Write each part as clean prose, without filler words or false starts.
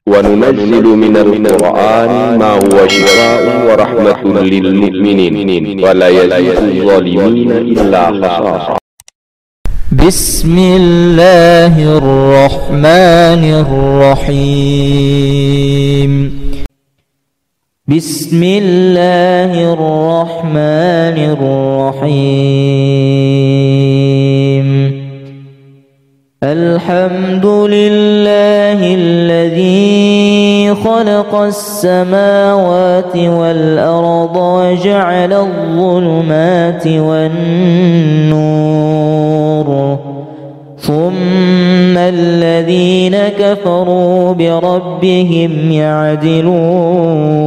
وننزل من القرآن ما هو شفاء ورحمة للمؤمنين ولا يزيد الظالمين إلا خسارا. بسم الله الرحمن الرحيم. بسم الله الرحمن الرحيم. الحمد لله الذي خلق السماوات والأرض وجعل الظلمات والنور، ثم الذين كفروا بربهم يعدلون.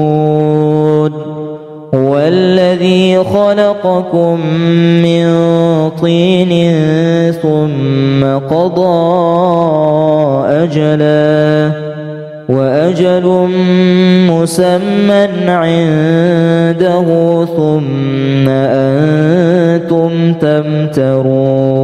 هو الذي خلقكم من طين ثم قضى أجلا، وأجل مسمى عنده ثم أنتم تمترون.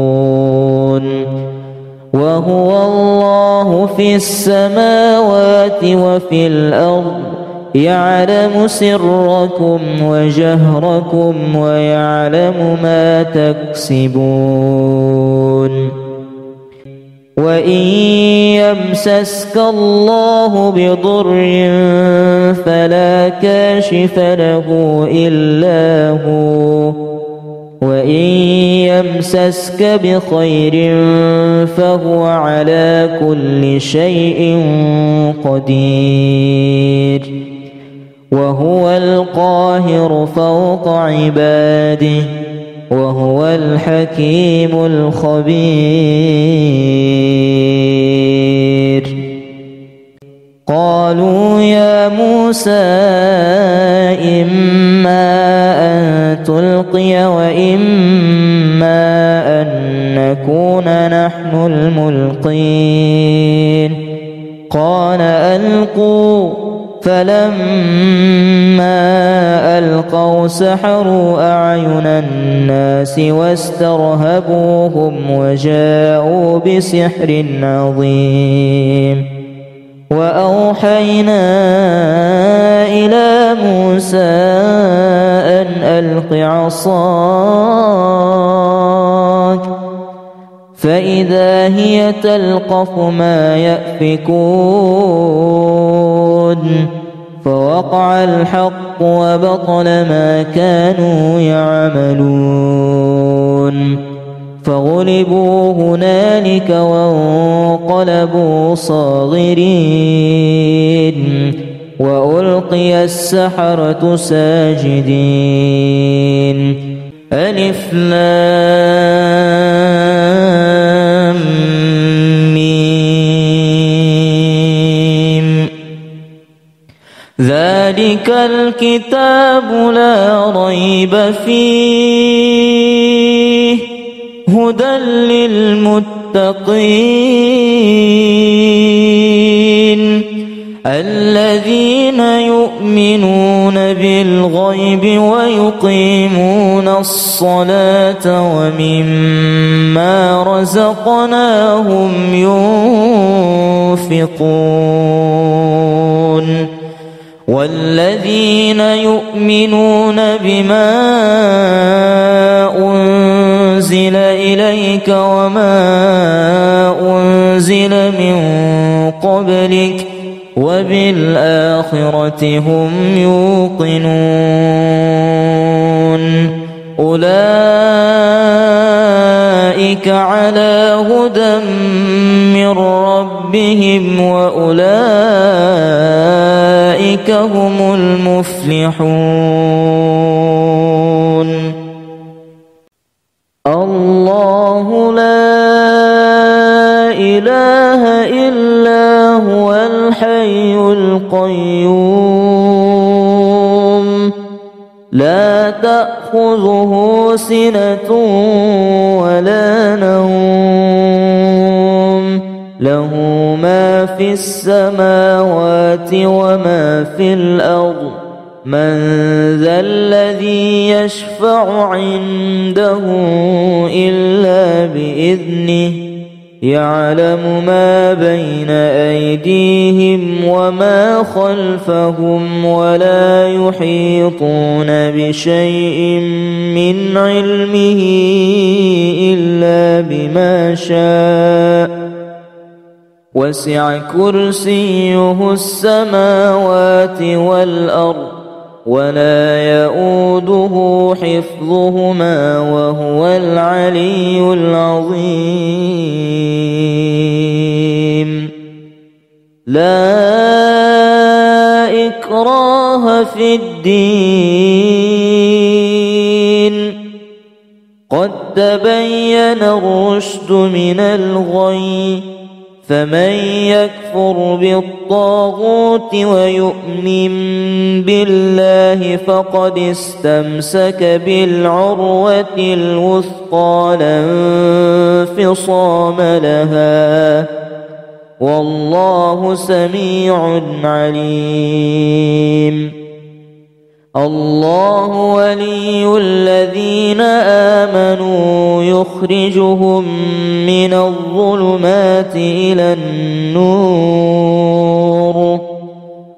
وهو الله في السماوات وفي الأرض، يعلم سركم وجهركم ويعلم ما تكسبون. وإن يمسسك الله بضر فلا كاشف له إلا هو، وإن يمسسك بخير فهو على كل شيء قدير. وهو القاهر فوق عباده، وهو الحكيم الخبير. قالوا يا موسى إما أن تلقي وإما أن نكون نحن الملقين. قال ألقوا، فلما ألقوا سحروا أعين الناس واسترهبوهم وجاءوا بسحر عظيم. وأوحينا إلى موسى أن ألق عصاك، فإذا هي تلقف ما يأفكون. فوقع الحق وبطل ما كانوا يعملون. فغلبوا هنالك وانقلبوا صاغرين، وألقي السحرة ساجدين. ألف لام ميم. ذلك الكتاب لا ريب فيه، هدى للمتقين الذين يؤمنون بالغيب ويقيمون الصلاة ومما رزقناهم ينفقون. والذين يؤمنون بما أنزل إليك وما أنزل من قبلك وبالآخرة هم يوقنون. أولئك على هدى من ربهم وأولئك هم المفلحون. الله لا إله إلا هو الحي القيوم، لا تأخذه سنة ولا نوم، له ما في السماوات وما في الأرض. من ذا الذي يشفع عنده إلا بإذنه، يعلم ما بين أيديهم وما خلفهم ولا يحيطون بشيء من علمه إلا بما شاء وسع كرسيه السماوات والأرض ولا يؤوده حفظهما وهو العلي العظيم. لا إكراه في الدين قد تبين الرشد من الغي فمن يكفر بالطاغوت ويؤمن بالله فقد استمسك بالعروة الوثقى لا انفصام لها والله سميع عليم. الله ولي الذين آمنوا يخرجهم من الظلمات إلى النور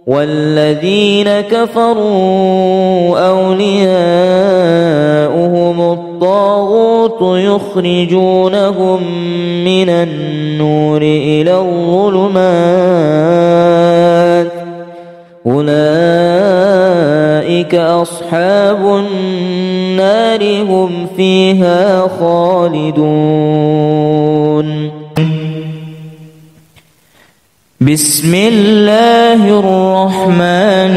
والذين كفروا أولياؤهم الطاغوت يخرجونهم من النور إلى الظلمات أولئك أصحاب النار هم فيها خالدون. بسم الله الرحمن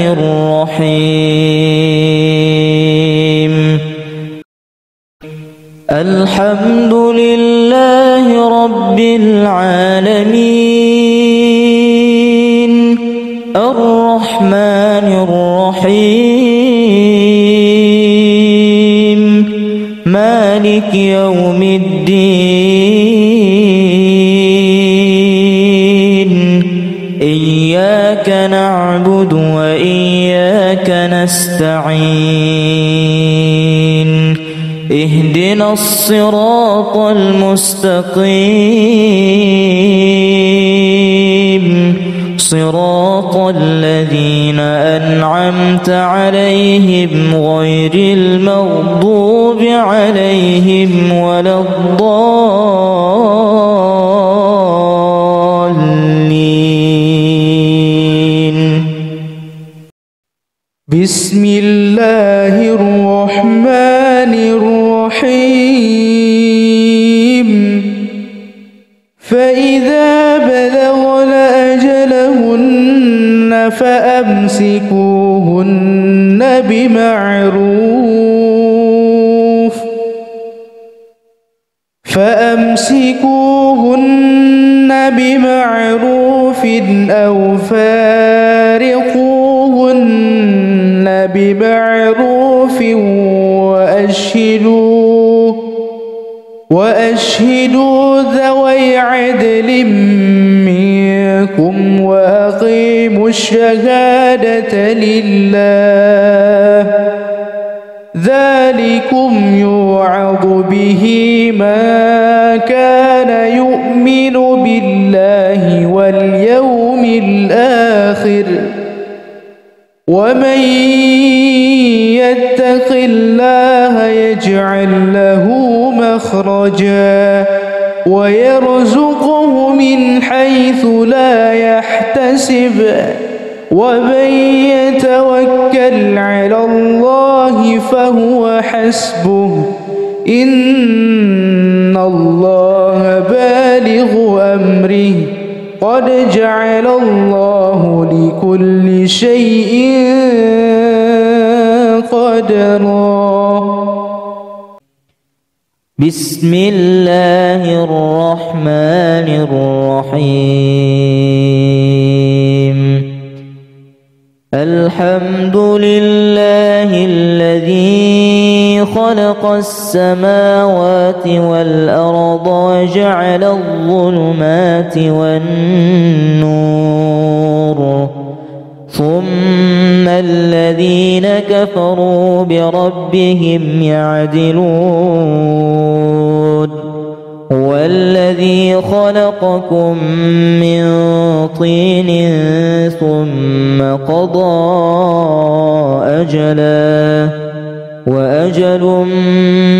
الرحيم. الحمد لله رب العالمين الرحمن الرحيم مالك يوم الدين إياك نعبد وإياك نستعين اهدنا الصراط المستقيم صراط الذين أنعمت عليهم غير المغضوب عليهم ولا الضالين. بسم الله الرحمن الرحيم. فإذا بلغن أجلهن فأمسكوهن بمعروف أو فارقوهن بمعروف وأشهدوا ذوي عدل منكم وأقيموا الشهادة لله ذلكم يوعظ به من كان يؤمن بالله واليوم الآخر ومن يتق الله يجعل له مخرجا ويرزقه من حيث لا يحتسب ومن يتوكل على الله فهو حسبه إن الله بالغ أمره قد جعل الله لكل شيء قدرا. بسم الله الرحمن الرحيم. الحمد لله الذي خلق السماوات والأرض وجعل الظلمات والنور ثم الذين كفروا بربهم يعدلون هو الذي الذي خلقكم من طين ثم قضى أجلا وأجل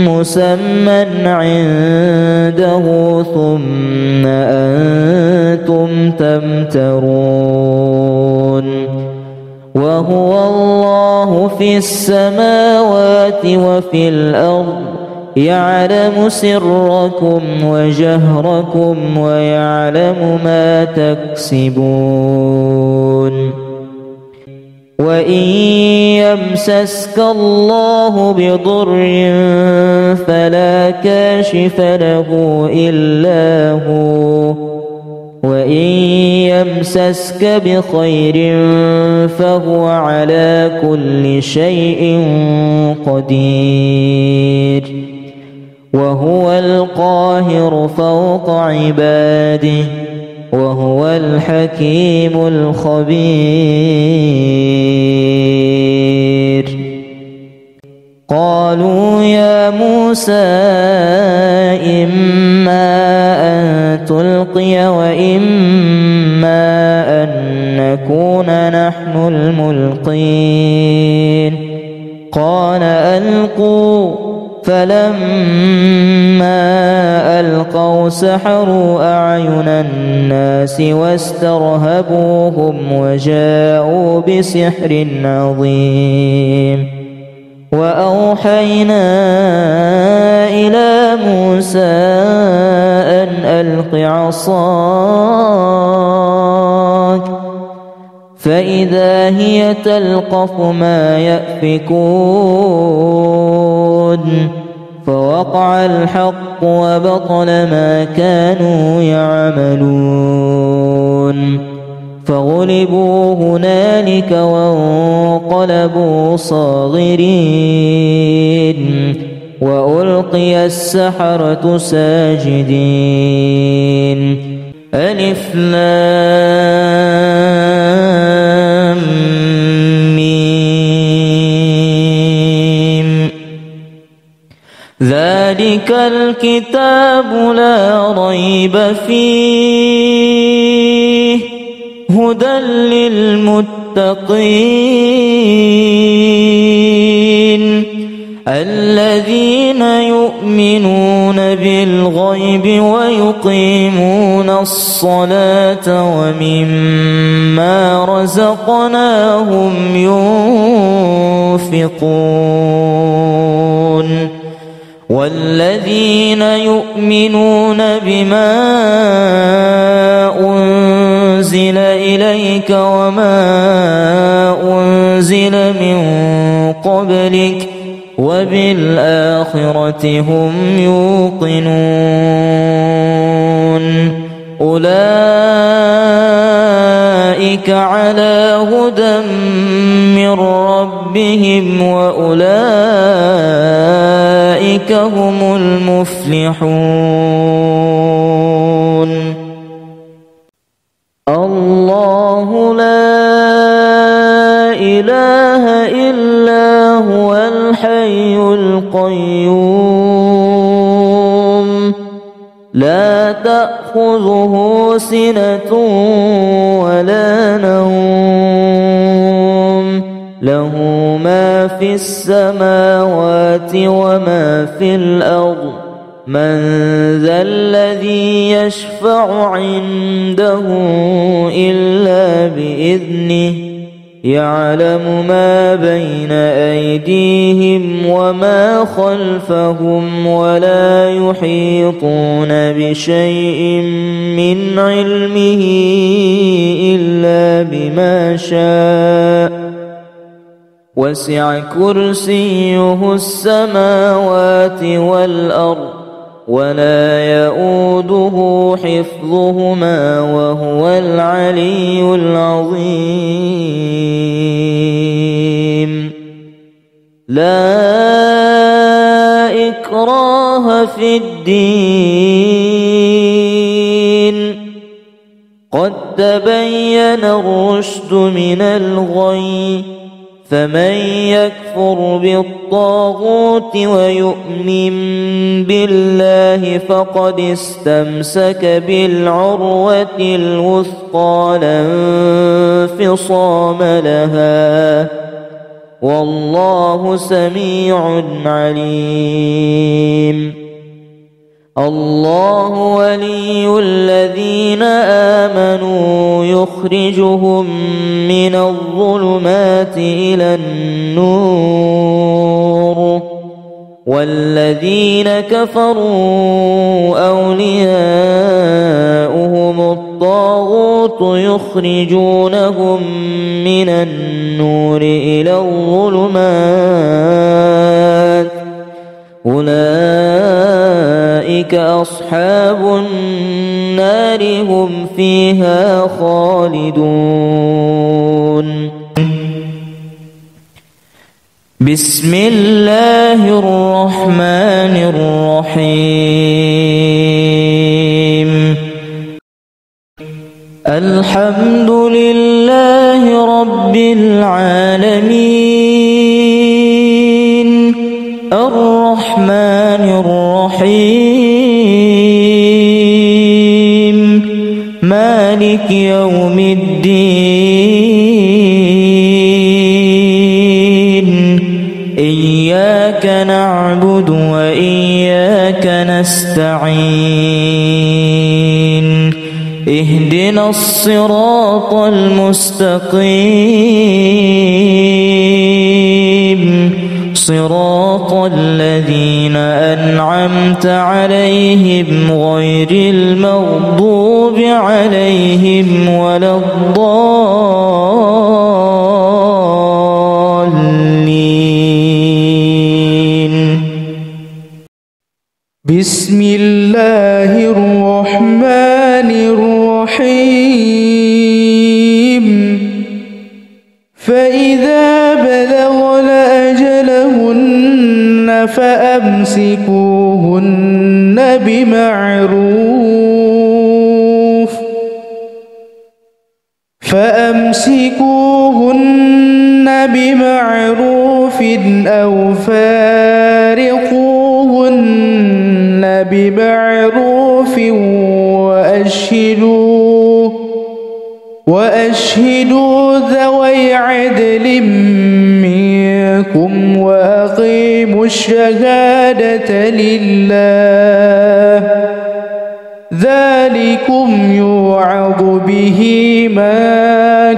مسمى عنده ثم أنتم تمترون وهو الله في السماوات وفي الأرض يعلم سركم وجهركم ويعلم ما تكسبون وإن يمسسك الله بضر فلا كاشف له إلا هو وإن يمسسك بخير فهو على كل شيء قدير وهو القاهر فوق عباده وهو الحكيم الخبير قالوا يا موسى إما أن تلقي وإما أن نكون نحن الملقين قال ألقوا فلما ألقوا سحروا أعين الناس واسترهبوهم وجاءوا بسحر عظيم وأوحينا إلى موسى أن ألق عصاك فإذا هي تلقف ما يأفكون فوقع الحق وبطل ما كانوا يعملون فغلبوا هنالك وانقلبوا صاغرين وألقي السحرة ساجدين ألف لام ميم ذلك الكتاب لا ريب فيه هدى للمتقين الذين يؤمنون بالغيب ويقيمون الصلاة ومما رزقناهم ينفقون والذين يؤمنون بما أنزل إليك وما أنزل من قبلك وبالآخرة هم يوقنون أولئك على هدى من ربهم وأولئك هم المفلحون الله لا إله إلا هو الحي القيوم لا تأخذه سنة ولا نوم له ما في السماوات وما في الأرض من ذا الذي يشفع عنده إلا بإذنه يعلم ما بين أيديهم وما خلفهم ولا يحيطون بشيء من علمه إلا بما شاء وسع كرسيه السماوات والأرض ولا يؤوده حفظهما وهو العلي العظيم لا إكراه في الدين قد تبين الرشد من الغي فمن يكفر بالطاغوت ويؤمن بالله فقد استمسك بالعروة الوثقى لا انفصام لها والله سميع عليم. الله ولي الذين آمنوا يخرجهم من الظلمات إلى النور والذين كفروا أولياؤهم الطاغوت يخرجونهم من النور إلى الظلمات أولئك أصحاب النار هم فيها خالدون. بسم الله الرحمن الرحيم. الحمد لله رب العالمين الرحمن الرحيم مالك يوم الدين إياك نعبد وإياك نستعين اهدنا الصراط المستقيم صراط الذين أنعمت عليهم غير المغضوب عليهم ولا الضالين. بسم الله الرحمن الرحيم. فإذا بلغن أجلهن فأمسكوهن بمعروف أو فارقوهن بمعروف وأشهدوا ذوي عدل منكم وأقيموا الشهادة لله ذلكم يوعظ به من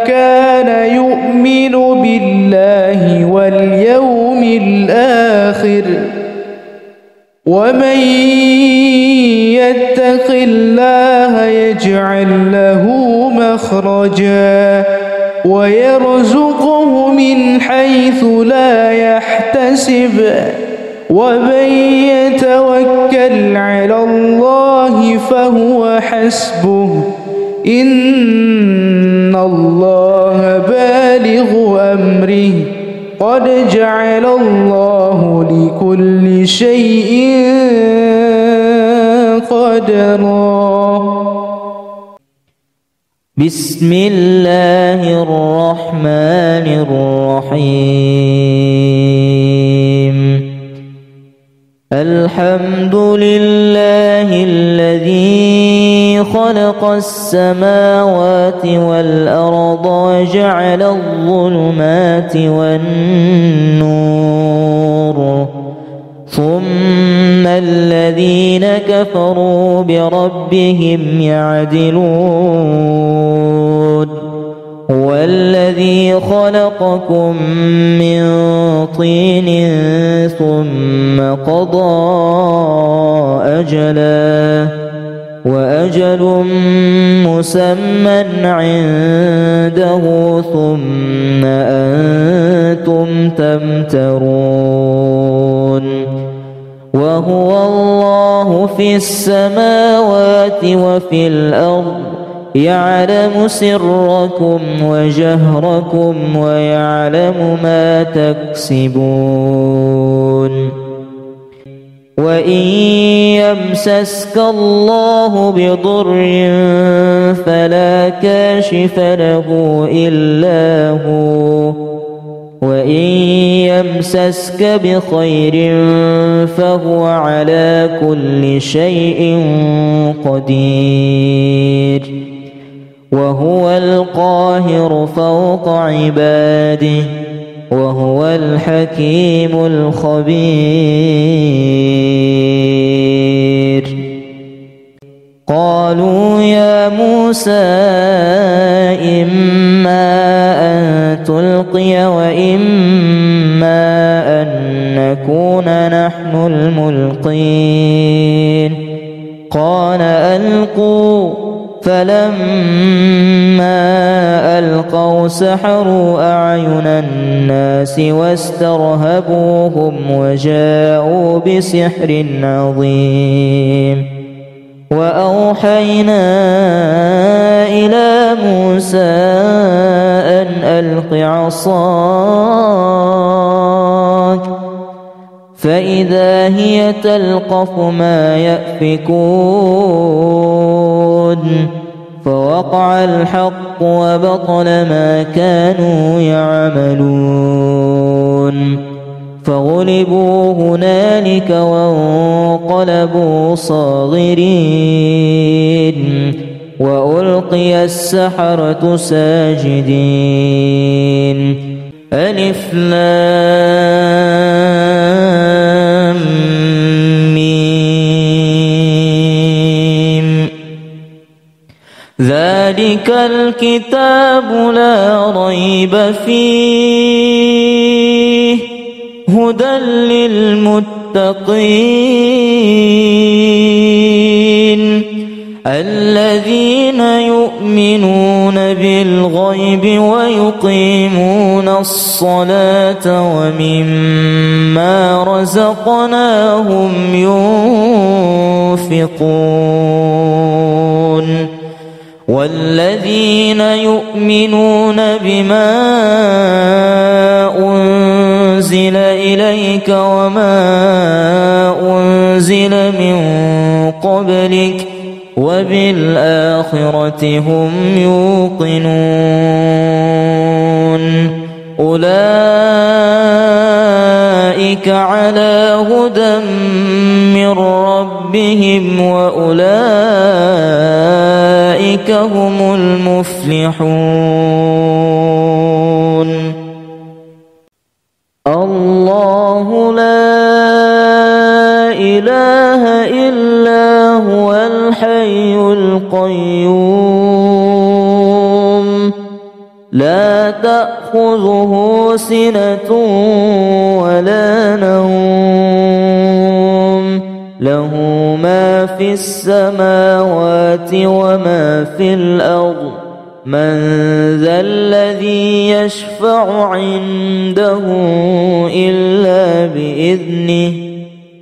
كان يؤمن بالله واليوم الآخر ومن يتق الله يجعل له مخرجا ويرزقه من حيث لا يحتسب ومن يتوكل على الله فهو حسبه إن الله بالغ أمره قد جعل الله لكل شيء قدرا. بسم الله الرحمن الرحيم. الحمد لله الذي خلق السماوات والأرض وجعل الظلمات والنور ثم الذين كفروا بربهم يعدلون هو الذي خلقكم من طين ثم قضى أجلا وأجل مسمى عنده ثم أنتم تمترون وهو الله في السماوات وفي الأرض يعلم سركم وجهركم ويعلم ما تكسبون وإن يمسسك الله بضر فلا كاشف له إلا هو وإن وإن يمسسك بخير فهو على كل شيء قدير وهو القاهر فوق عباده وهو الحكيم الخبير. قالوا يا موسى إما أن تلقي وإما أن نكون نحن الملقين. قال ألقوا. فلما ألقوا سحروا أعين الناس واسترهبوهم وجاءوا بسحر عظيم. وأوحينا إلى موسى أن ألق عصاك فإذا هي تلقف ما يأفكون. فوقع الحق وبطل ما كانوا يعملون. فغلبوا هنالك وانقلبوا صاغرين وألقي السحرة ساجدين. ألف لام ميم. ذلك الكتاب لا ريب فيه هدى للمتقين الذين يؤمنون بالغيب ويقيمون الصلاة ومما رزقناهم ينفقون والذين يؤمنون بما أنزل إليك وما أنزل من قبلك وبالآخرة هم يوقنون. أولئك على هدى من ربهم وأولئك هم المفلحون. الله لا إله إلا هو الحي القيوم لا تأخذه سنة ولا نوم له ما في السماوات وما في الأرض. من ذا الذي يشفع عنده إلا بإذنه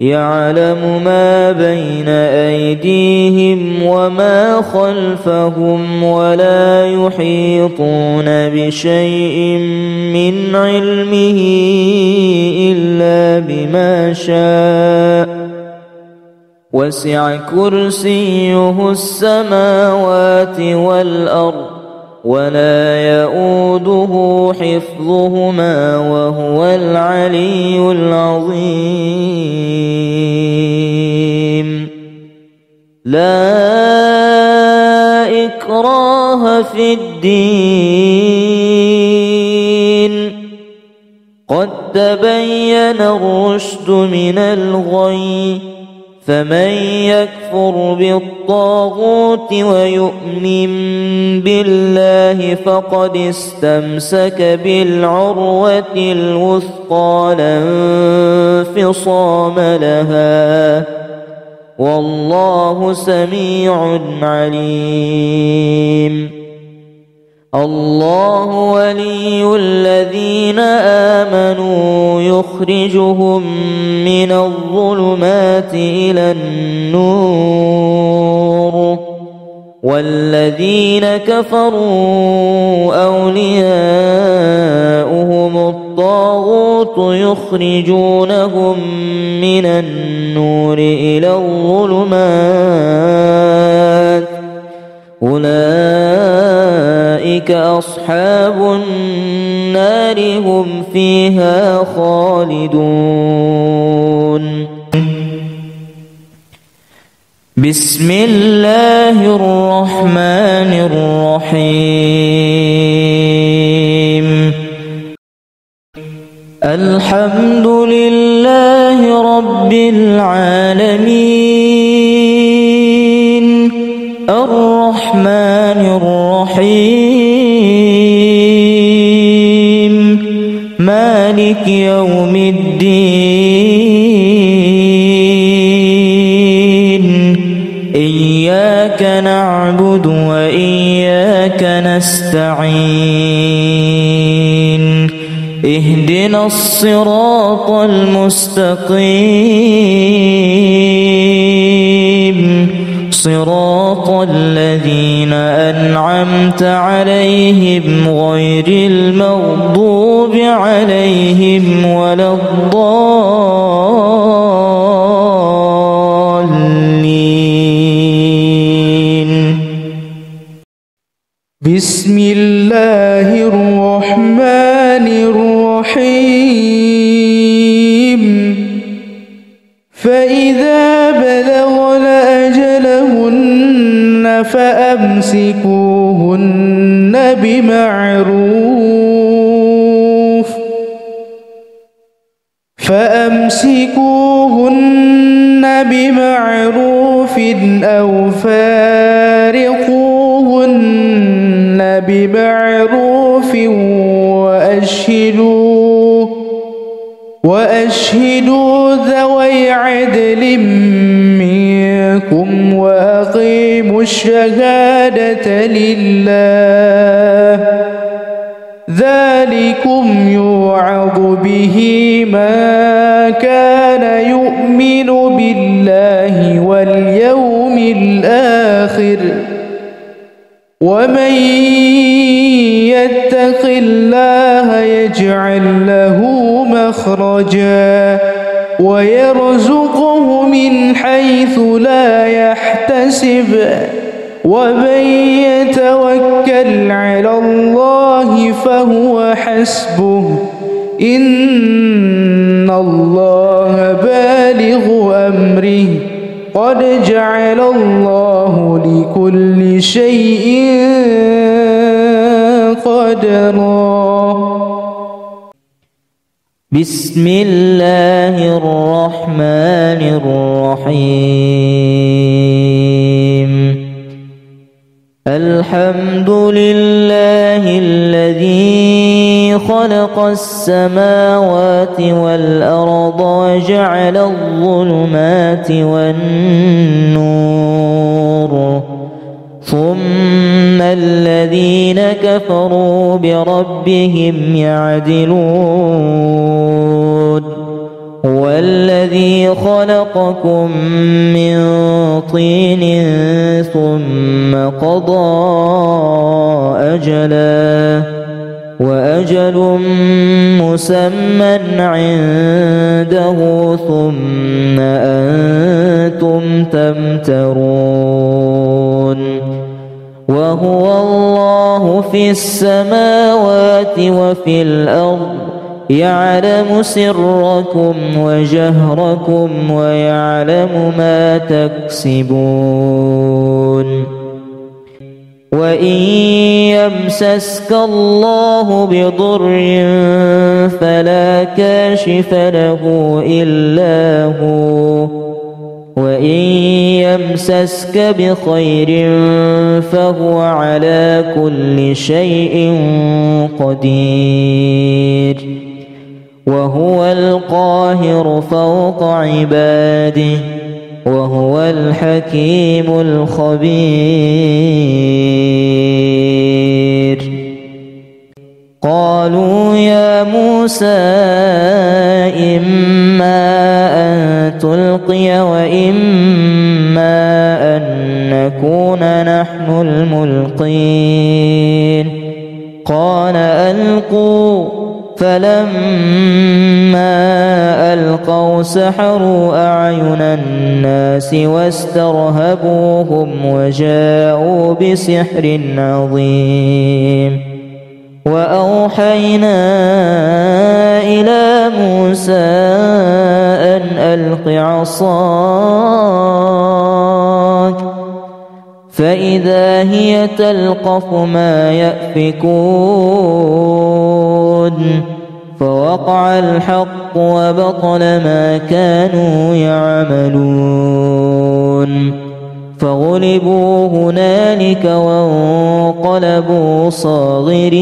يعلم ما بين أيديهم وما خلفهم ولا يحيطون بشيء من علمه إلا بما شاء وسع كرسيه السماوات والأرض ولا يؤوده حفظهما وهو العلي العظيم. لا إكراه في الدين قد تبين الرشد من الغي. فمن يكفر بالطاغوت ويؤمن بالله فقد استمسك بالعروة الوثقى لا انفصام لها والله سميع عليم. الله ولي الذين آمنوا يخرجهم من الظلمات إلى النور والذين كفروا أولياؤهم الطاغوت يخرجونهم من النور إلى الظلمات أولئك أولئك أصحاب النار هم فيها خالدون. بسم الله الرحمن الرحيم. الحمد لله رب العالمين الرحمن الرحيم مالك يوم الدين إياك نعبد وإياك نستعين اهدنا الصراط المستقيم صراط الذين أنعمت عليهم غير المغضوب عليهم ولا الضالين. بسم الله الرحمن الرحيم. فإذا بلغن أجلهن فأمسكوهن بمعروف أو فارقوهن بمعروف وأشهدوا ذوي عدل منكم وأقيموا الشهادة لله ذلكم يوعظ به من كان يؤمن بالله واليوم الآخر ومن يتق الله يجعل له مخرجا ويرزقه من حيث لا يحتسب ومن يتوكل على الله فهو حسبه إن الله بالغ أمره قد جعل الله لكل شيء قدرا. بسم الله الرحمن الرحيم. الحمد لله الذي خلق السماوات والأرض وجعل الظلمات والنور ثم الذين كفروا بربهم يعدلون. هو الذي خلقكم من طين ثم قضى أجلا وأجل مسمى عنده ثم أنتم تمترون. وهو الله في السماوات وفي الأرض يعلم سركم وجهركم ويعلم ما تكسبون. وإن يمسسك الله بضر فلا كاشف له إلا هو وإن يمسسك بخير فهو على كل شيء قدير. وهو القاهر فوق عباده وهو الحكيم الخبير. قالوا يا موسى إما أن تلقي وإما أن نكون نحن الملقين. قال ألقوا فلما ألقوا ألقوا سحروا أعين الناس واسترهبوهم وجاءوا بسحر عظيم وأوحينا إلى موسى أن ألق عصاك فإذا هي تلقف ما يأفكون فوقع الحق وبطل ما كانوا يعملون فغلبوا هنالك وانقلبوا صاغرين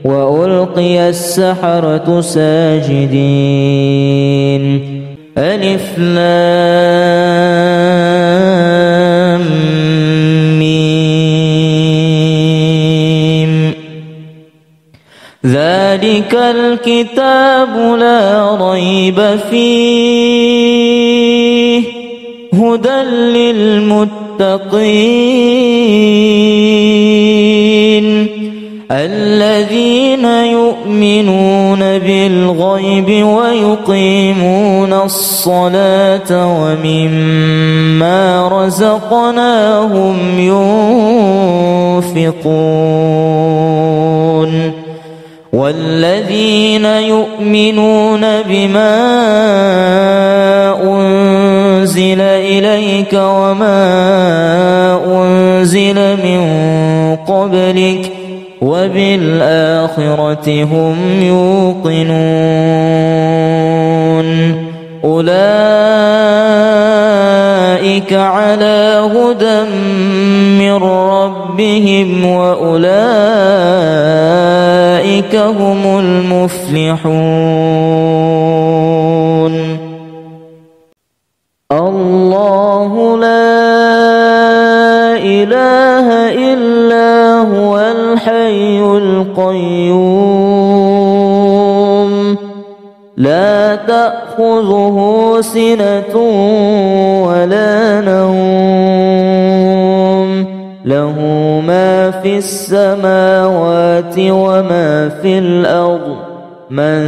وألقي السحرة ساجدين. ألف لام ميم ذلك الكتاب لا ريب فيه هدى للمتقين الذين يؤمنون بالغيب ويقيمون الصلاة ومما رزقناهم ينفقون والذين يؤمنون بما أنزل إليك وما أنزل من قبلك وبالآخرة هم يوقنون أولئك على هدى من ربهم وأولئك هم المفلحون. الله لا إله إلا هو الحي القيوم لا تأخذه سنة ولا نوم له ما في السماوات وما في الأرض من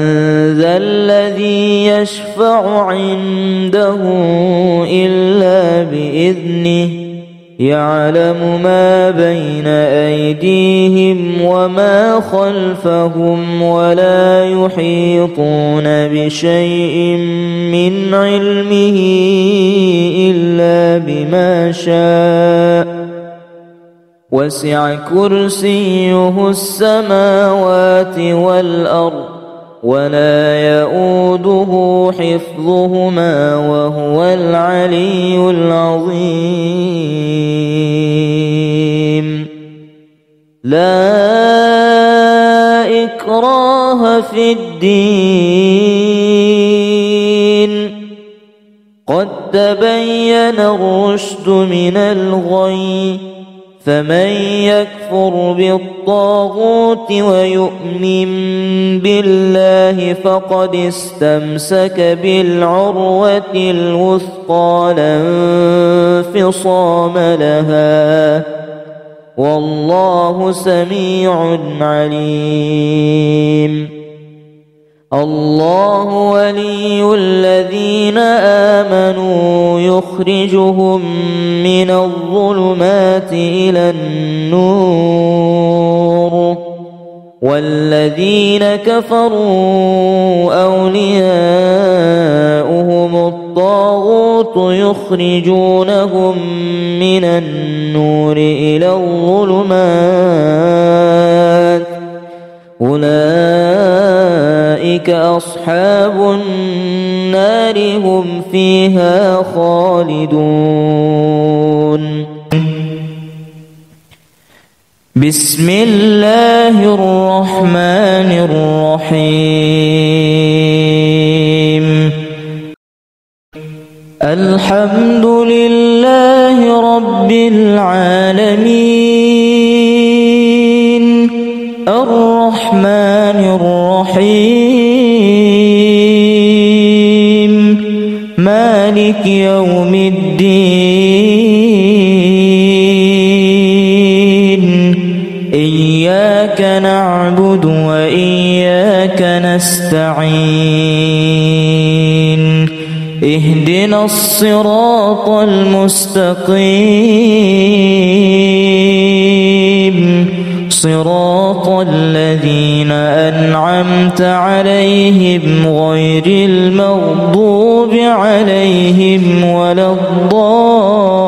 ذا الذي يشفع عنده إلا بإذنه يعلم ما بين أيديهم وما خلفهم ولا يحيطون بشيء من علمه إلا بما شاء وسع كرسيه السماوات والأرض ولا يؤوده حفظهما وهو العلي العظيم. لا إكراه في الدين قد تبين الرشد من الغي فمن يكفر بالطاغوت ويؤمن بالله فقد استمسك بالعروة الوثقى لا انفصام لها والله سميع عليم. الله ولي الذين آمنوا يخرجهم من الظلمات إلى النور والذين كفروا أولياؤهم الطاغوت يخرجونهم من النور إلى الظلمات أولئك أصحاب النار هم فيها خالدون. بسم الله الرحمن الرحيم الحمد لله رب العالمين الرحمن الرحيم مالك يوم الدين إياك إياك نعبد وإياك نستعين اهدنا الصراط المستقيم صراط الذين أنعمت عليهم غير المغضوب عليهم ولا الضالين.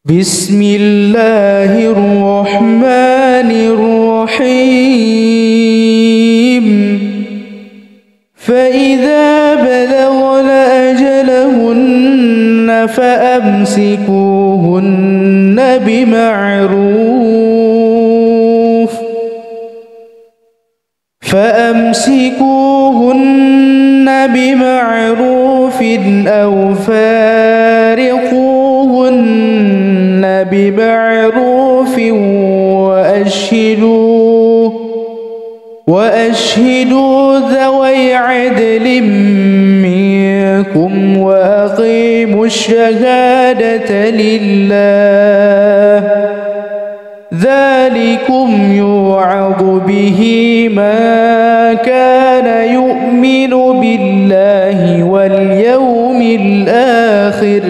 بسم الله الرحمن الرحيم. فإذا بلغن أجلهن فأمسكوهن بمعروف أو فارقوهن بمعروف وأشهدوا ذوي عدل منكم وأقيموا الشهادة لله ذلكم يوعظ به من كان يؤمن بالله واليوم الآخر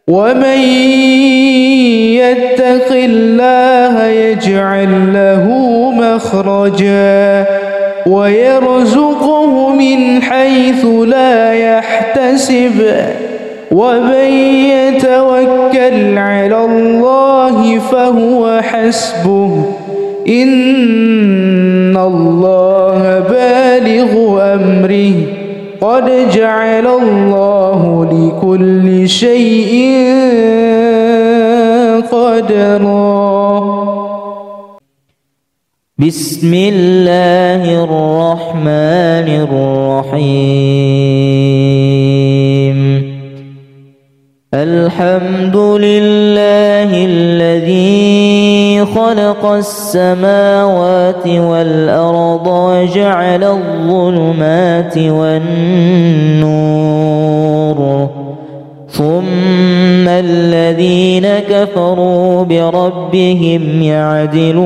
ومن يتق الله يجعل له مخرجا ويرزقه من حيث لا يحتسب ومن يتوكل على الله فهو حسبه إن الله بالغ أمره قد جعل الله لكل شيء قدرا. بسم الله الرحمن الرحيم. الحمد لله الذي خلق السماوات والأرض وجعل الظلمات والنور ثم الذين كفروا بربهم يعدلون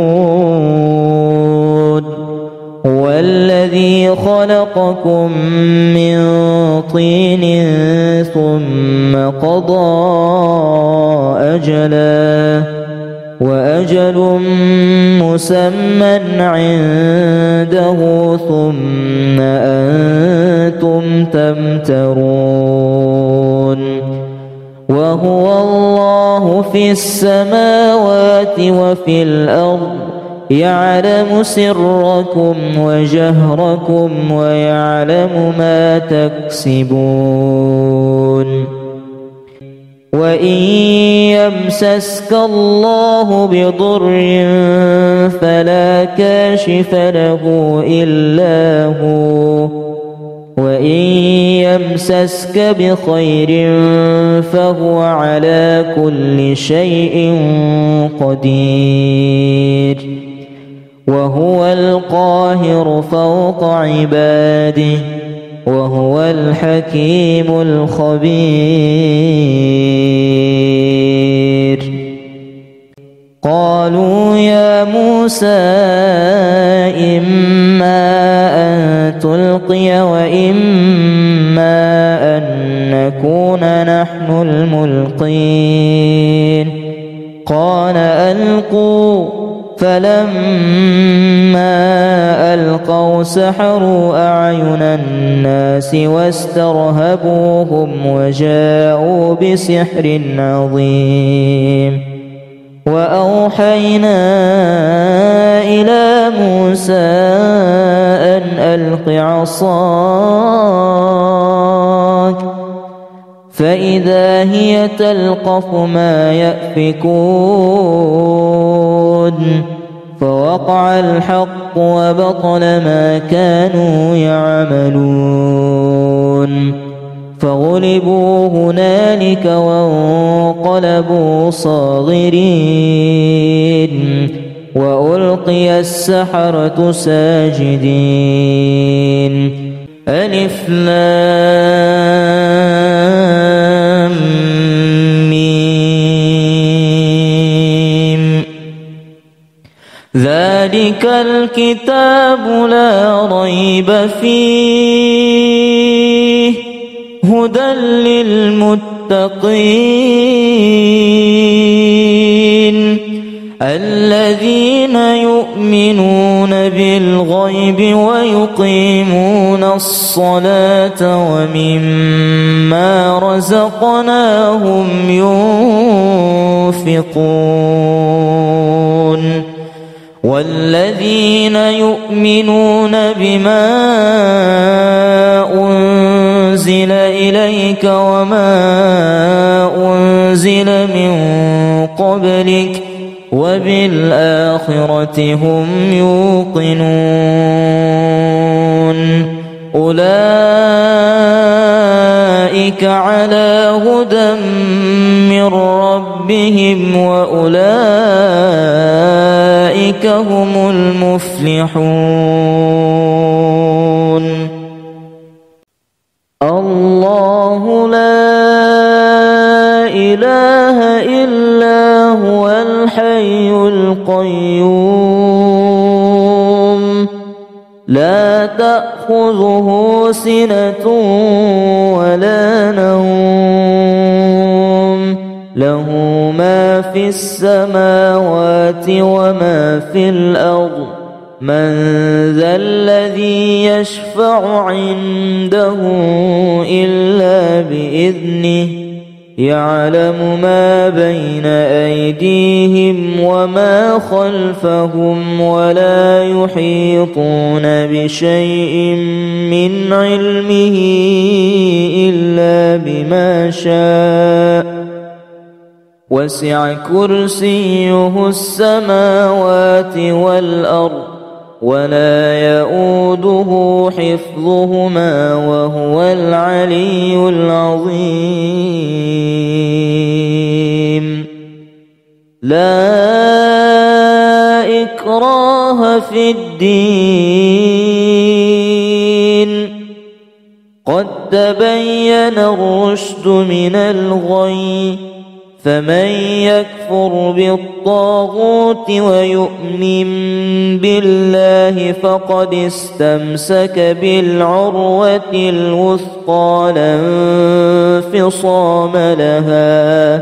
هو الذي خلقكم من طين ثم قضى أجلا وأجل مسمى عنده ثم أنتم تمترون وهو الله في السماوات وفي الأرض يعلم سركم وجهركم ويعلم ما تكسبون وإن يمسسك الله بضر فلا كاشف له إلا هو وإن يمسسك بخير فهو على كل شيء قدير وهو القاهر فوق عباده وهو الحكيم الخبير. قالوا يا موسى إما أن تلقي وإما أن نكون نحن الملقين قال ألقوا فلما ألقوا سحروا أعين الناس واسترهبوهم وجاءوا بسحر عظيم وأوحينا إلى موسى أن ألق عصاك فإذا هي تلقف ما يأفكون فوقع الحق وبطل ما كانوا يعملون فغلبوا هنالك وانقلبوا صاغرين وألقي السحرة ساجدين. ألف لام ذلك الكتاب لا ريب فيه هدى للمتقين الذين يؤمنون بالغيب ويقيمون الصلاة ومما رزقناهم ينفقون والذين يؤمنون بما أنزل إليك وما أنزل من قبلك وبالآخرة هم يوقنون أولئك على هدى من ربهم وأولئك هم المفلحون الله لا إله إلا هو الحي القيوم لا تأخذه سنة ولا نوم له ما في السماوات وما في الأرض من ذا الذي يشفع عنده إلا بإذنه يعلم ما بين أيديهم وما خلفهم ولا يحيطون بشيء من علمه إلا بما شاء وسع كرسيه السماوات والأرض ولا يؤوده حفظهما وهو العلي العظيم لا إكراه في الدين قد تبين الرشد من الغي فمن يكفر بالطاغوت ويؤمن بالله فقد استمسك بالعروة الوثقى لا انفصام لها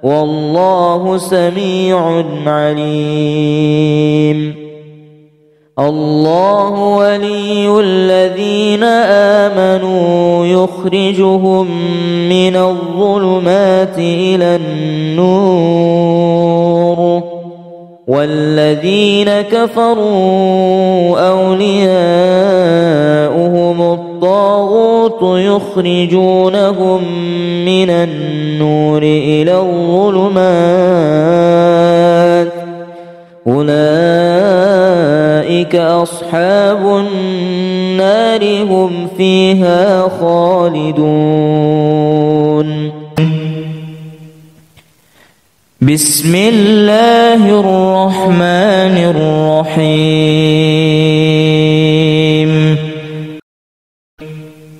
والله سميع عليم الله ولي الذين آمنوا يخرجهم من الظلمات إلى النور والذين كفروا أولياؤهم الطاغوت يخرجونهم من النور إلى الظلمات أولئك أصحاب النار هم فيها خالدون بسم الله الرحمن الرحيم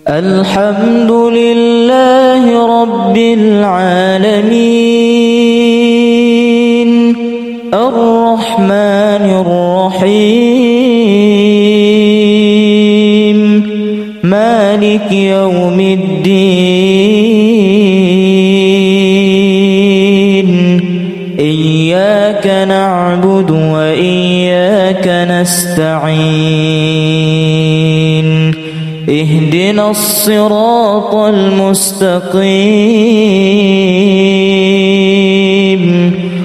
الحمد لله رب العالمين الرحمن الرحيم مالك يوم الدين إياك نعبد وإياك نستعين اهدنا الصراط المستقيم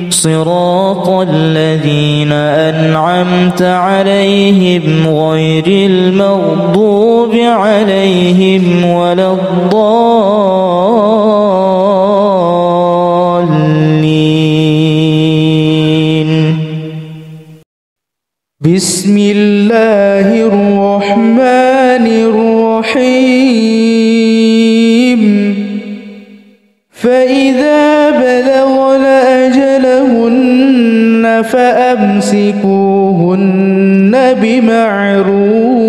صراط الذين أنعمت عليهم غير المغضوب عليهم ولا الضالين بسم الله الرحمن الرحيم فإذا بلغن أجلهن فأمسكوهن بمعروف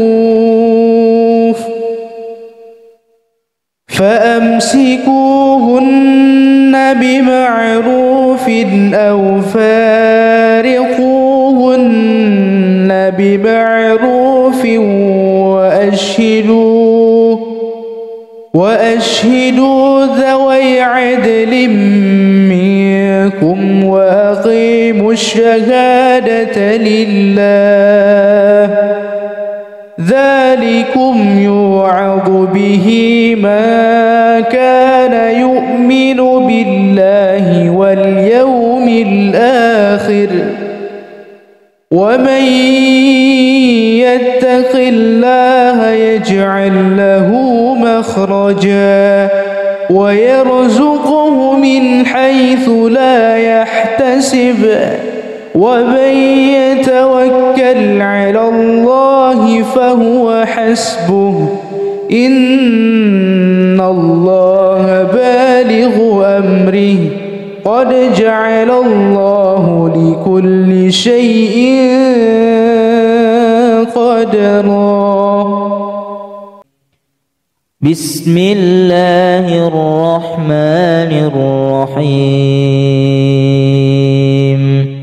أو فارقوهن بمعروف وأشهدوا ذوي عدل منكم وأقيموا الشهادة لله ذلكم يوعظ به من كان يؤمن بالله واليوم الآخر ومن يتق الله يجعل له مخرجا ويرزقه من حيث لا يحتسب ومن يتوكل على الله فهو حسبه إن الله بالغ أمره قد جعل الله لكل شيء قدرا. بسم الله الرحمن الرحيم.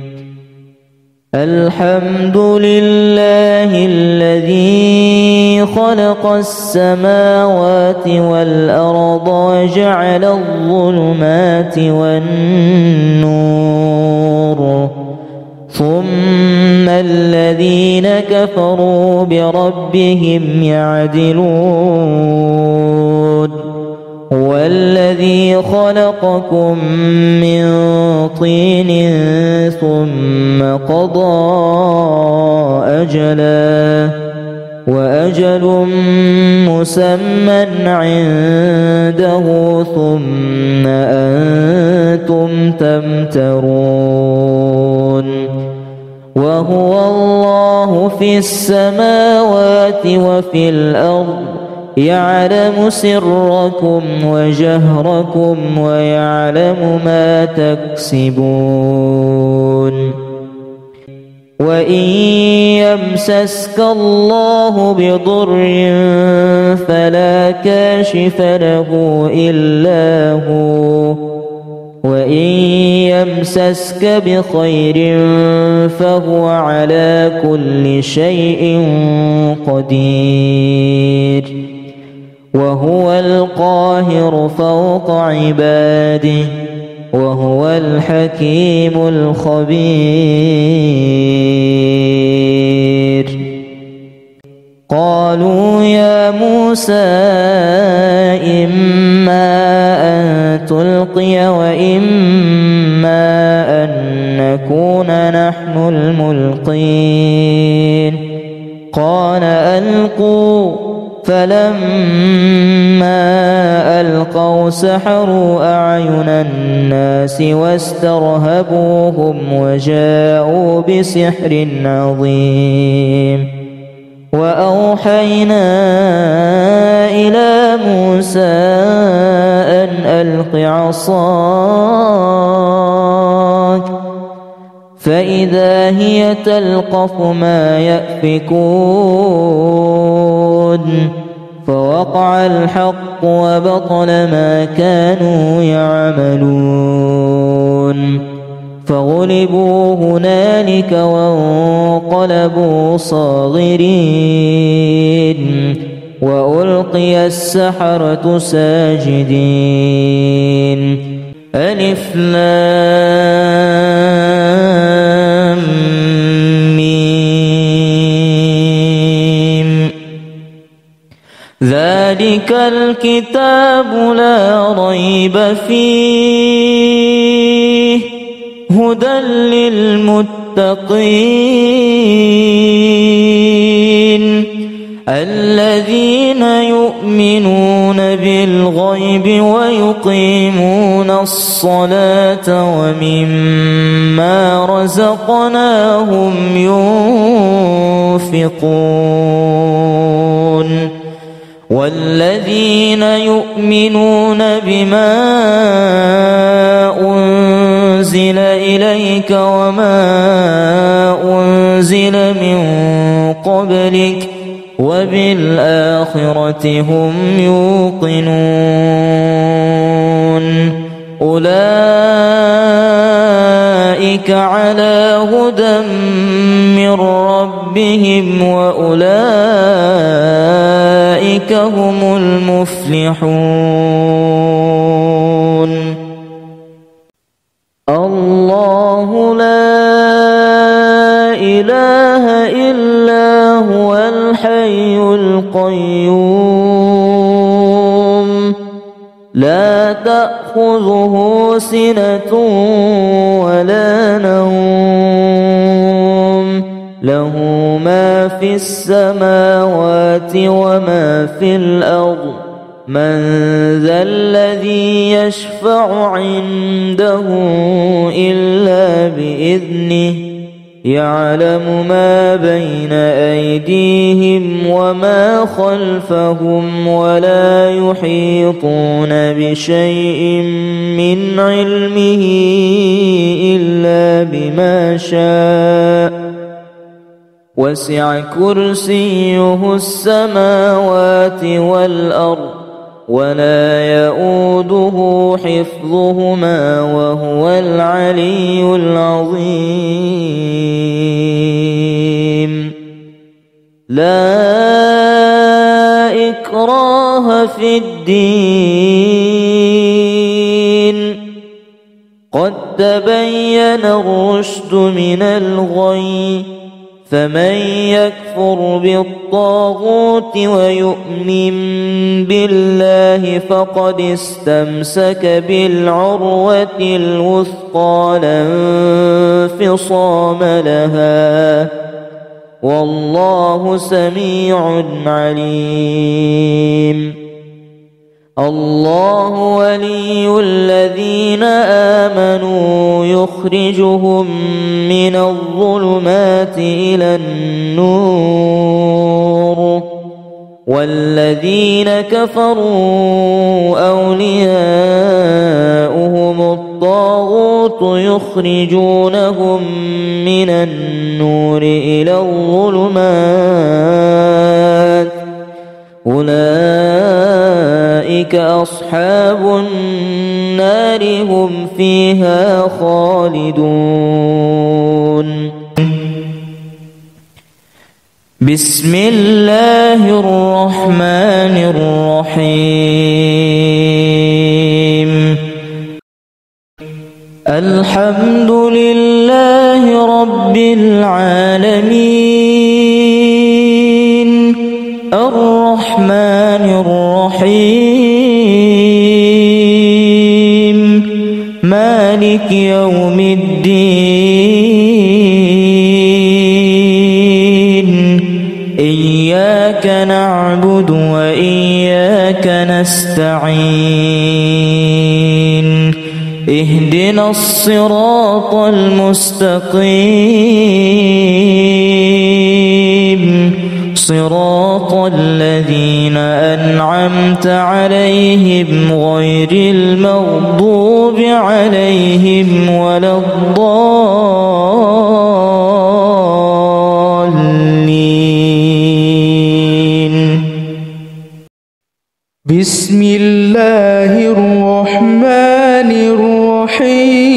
الحمد لله الذي خلق السماوات والأرض وجعل الظلمات والنور ثم الذين كفروا بربهم يعدلون هو الذي خلقكم من طين ثم قضى أجلا وأجل مسمى عنده ثم أنتم تمترون وهو الله في السماوات وفي الأرض يعلم سركم وجهركم ويعلم ما تكسبون وإن يمسسك الله بضر فلا كاشف له إلا هو وإن يمسسك بخير فهو على كل شيء قدير وهو القاهر فوق عباده وهو الحكيم الخبير. قالوا يا موسى إما أن تلقي وإما أن نكون نحن الملقين قال ألقوا فلما ألقوا سحروا أعين الناس واسترهبوهم وجاءوا بسحر عظيم وأوحينا إلى موسى أن ألق عصاك فإذا هي تلقف ما يأفكون فوقع الحق وبطل ما كانوا يعملون فغلبوا هنالك وانقلبوا صاغرين وألقي السحرة ساجدين. ألف لام ميم ذلك الكتاب لا ريب فيه هدى للمتقين الذين يؤمنون بالغيب ويقيمون الصلاة ومما رزقناهم ينفقون والذين يؤمنون بما أنزل إليك وما أنزل من قبلك وبالآخرة هم يوقنون أولئك على هدى من ربهم لا تأخذه سنة ولا نوم له ما في السماوات وما في الأرض من ذا الذي يشفع عنده إلا بإذنه يعلم ما بين أيديهم وما خلفهم ولا يحيطون بشيء من علمه إلا بما شاء وسع كرسيه السماوات والأرض ولا يؤوده حفظهما وهو العلي العظيم لا إكراه في الدين قد تبين الرشد من الغي فمن يكفر بالطاغوت ويؤمن بالله فقد استمسك بالعروة الوثقى لا انفصام لها والله سميع عليم الله ولي الذين آمنوا يخرجهم من الظلمات إلى النور والذين كفروا أولياؤهم الطاغوت يخرجونهم من النور إلى الظلمات أولئك أصحاب النار هم فيها خالدون بسم الله الرحمن الرحيم الحمد لله رب العالمين الرحمن الرحيم مالك يوم الدين إياك نعبد وإياك نستعين اهدنا الصراط المستقيم صراط الذين أنعمت عليهم غير المغضوب عليهم ولا الضالين بسم الله الرحمن الرحيم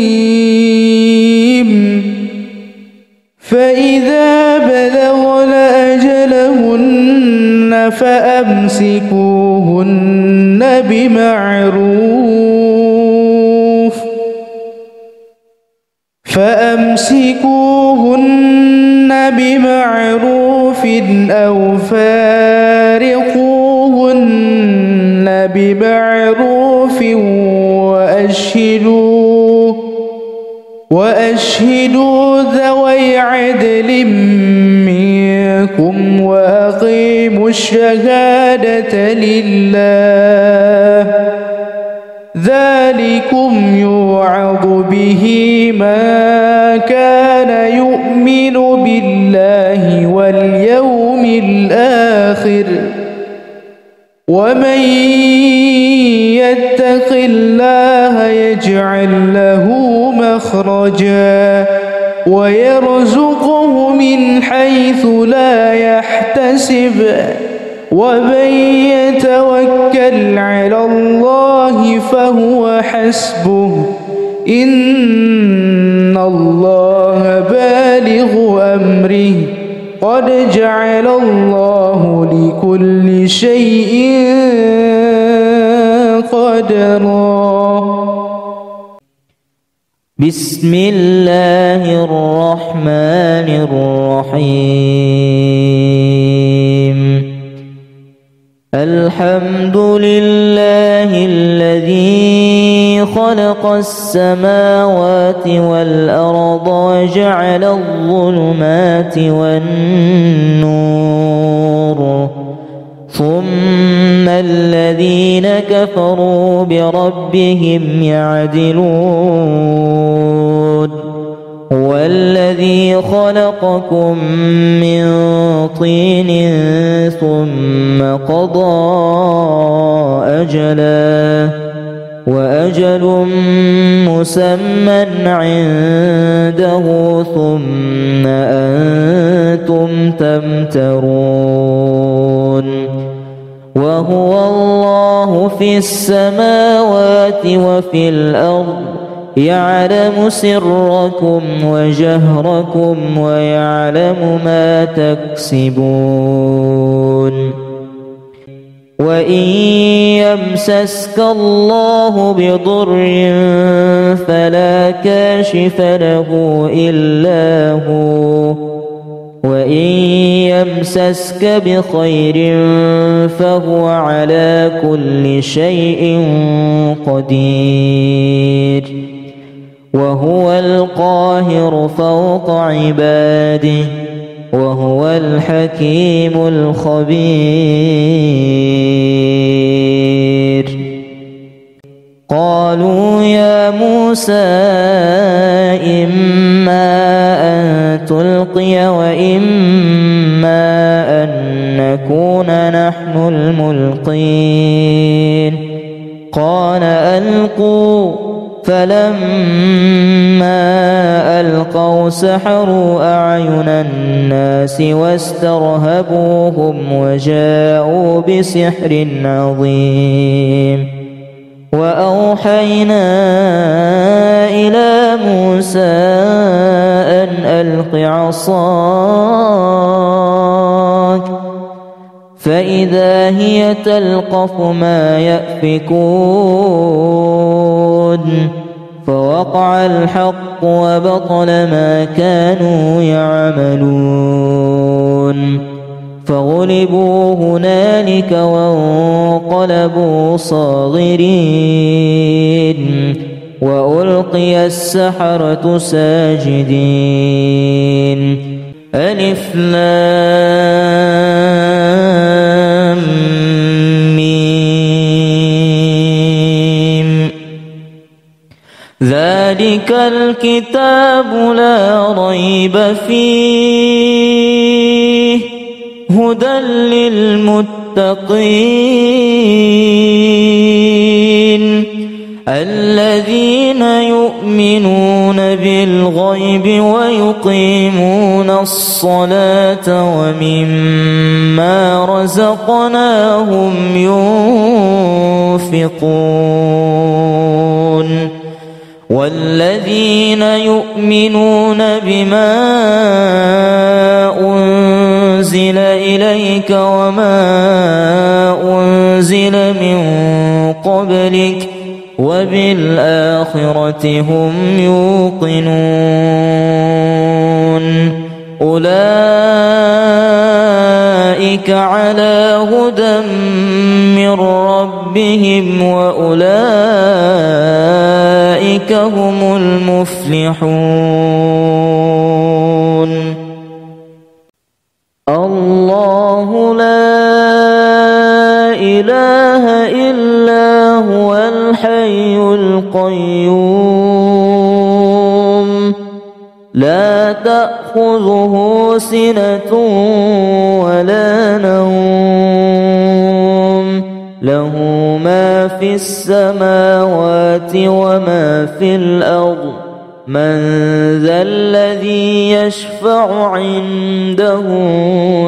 فإذا بلغن أجلهن فأمسكوهن بمعروف أو فارقوهن بمعروف وأشهدوا ذوي عدل منكم وأقيموا الشهادة لله ذلكم يوعظ به من كان يؤمن بالله واليوم الآخر ومن يتق الله يجعل له مخرجا ويرزقه من حيث لا يحتسب ومن يتوكل على الله فهو حسبه إن الله بالغ أمره قد جعل الله لكل شيء قدرا بسم الله الرحمن الرحيم الحمد لله الذي خلق السماوات والأرض وجعل الظلمات والنور ثم الذين كفروا بربهم يعدلون هو الذي خلقكم من طين ثم قضى أجلا وأجل مسمى عنده ثم أنتم تمترون وهو الله في السماوات وفي الأرض يعلم سركم وجهركم ويعلم ما تكسبون وإن يمسسك الله بضر فلا كاشف له إلا هو وإن يمسسك بخير فهو على كل شيء قدير وهو القاهر فوق عباده وهو الحكيم الخبير قالوا يا موسى إما أن تلقي وإما أن نكون نحن الملقين قال ألقوا فلما ألقوا سحروا أعين الناس واسترهبوهم وجاءوا بسحر عظيم وأوحينا إلى موسى أن ألق عصاك فإذا هي تلقف ما يأفكون فوقع الحق وبطل ما كانوا يعملون فغلبوا هنالك وانقلبوا صاغرين وألقي السحرة ساجدين ألف لام ميم ذلك الكتاب لا ريب فيه هدى للمتقين الذين يؤمنون بالغيب ويقيمون الصلاة ومما رزقناهم ينفقون والذين يؤمنون بما أنزل إليك وما أنزل من قبلك وبالآخرة هم يوقنون أولئك على هدى من ربهم وأولئك هم المفلحون الله لا إله إلا هو الحي القيوم لا تأخذه سنة ولا نوم له ما في السماوات وما في الأرض من ذا الذي يشفع عنده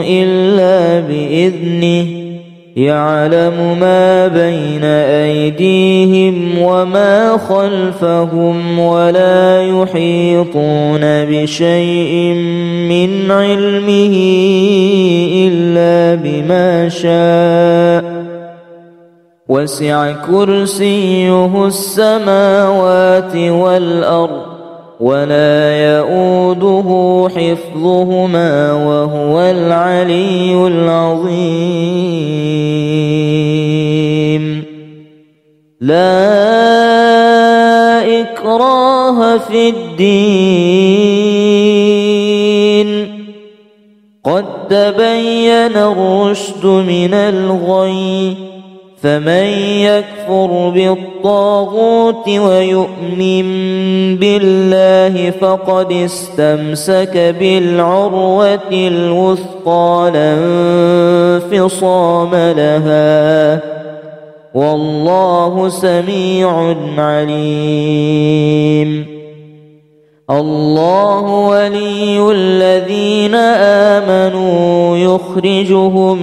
إلا بإذنه يعلم ما بين أيديهم وما خلفهم ولا يحيطون بشيء من علمه إلا بما شاء وسع كرسيه السماوات والأرض ولا يؤوده حفظهما وهو العلي العظيم. لا إكراه في الدين قد تبين الرشد من الغي، فمن يكفر بالطاغوت ويؤمن بالله فقد استمسك بالعروة الوثقى لا انفصام لها، والله سميع عليم. الله ولي الذين آمنوا يخرجهم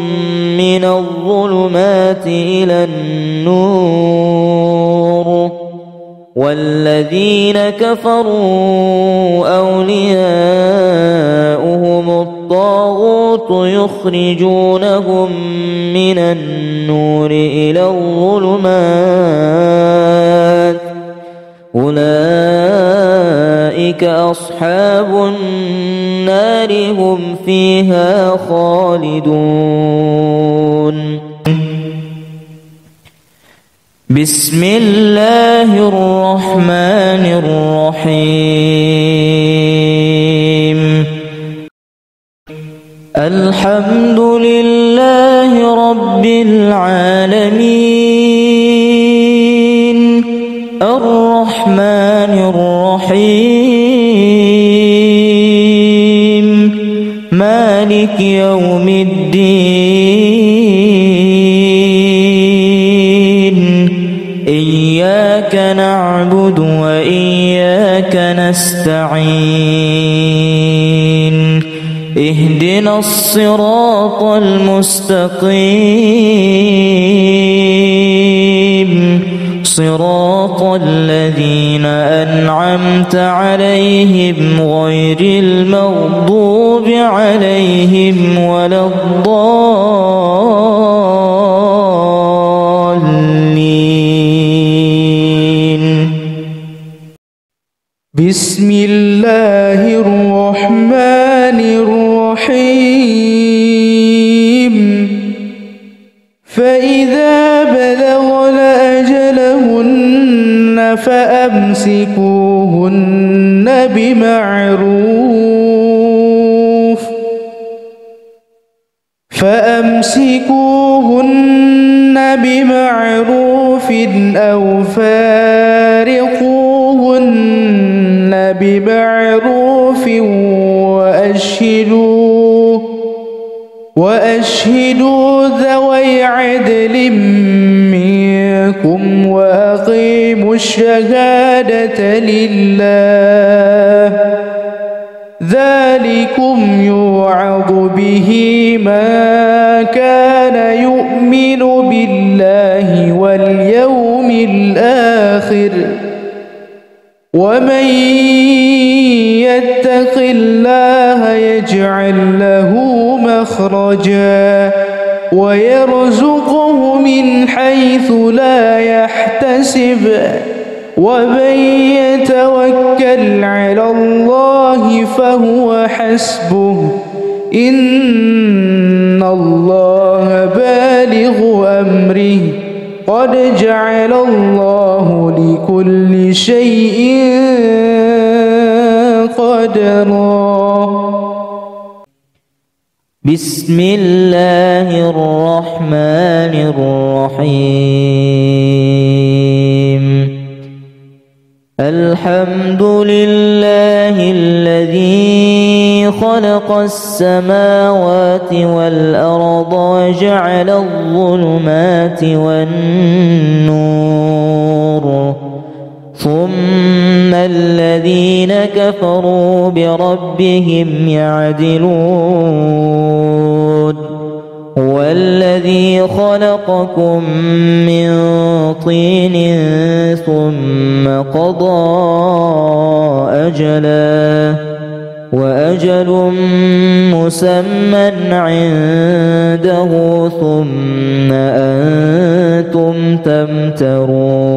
من الظلمات إلى النور، والذين كفروا أولياؤهم الطاغوت يخرجونهم من النور إلى الظلمات، أولئك أصحاب النار هم فيها خالدون. بسم الله الرحمن الرحيم. الحمد لله رب العالمين، الرحمن الرحيم، مالك يوم الدين، إياك نعبد وإياك نستعين، اهدنا الصراط المستقيم، صراط الذين أنعمت عليهم غير المغضوب عليهم ولا الضالين. بسم الله الرحمن الرحيم. فإذا بلغن أجلهن فأمسكوهن بمعروف أو فارقوهن بمعروف وأشهدوا ذوي عدل منكم وأقيموا الشهادة لله، ذلكم يوعظ به من كان يؤمن بالله واليوم الآخر، ومن يتق الله يجعل له مخرجا ويرزقه من حيث لا يحتسب، ومن يتوكل على الله فهو حسبه، إن الله بالغ أمره، قد جعل الله لكل شيء قدرا. بسم الله الرحمن الرحيم. الحمد لله الذي خلق السماوات والأرض وجعل الظلمات والنور، ثم الذين كفروا بربهم يعدلون. هو الذي خلقكم من طين ثم قضى أجلا، وأجل مسمى عنده، ثم أنتم تمترون.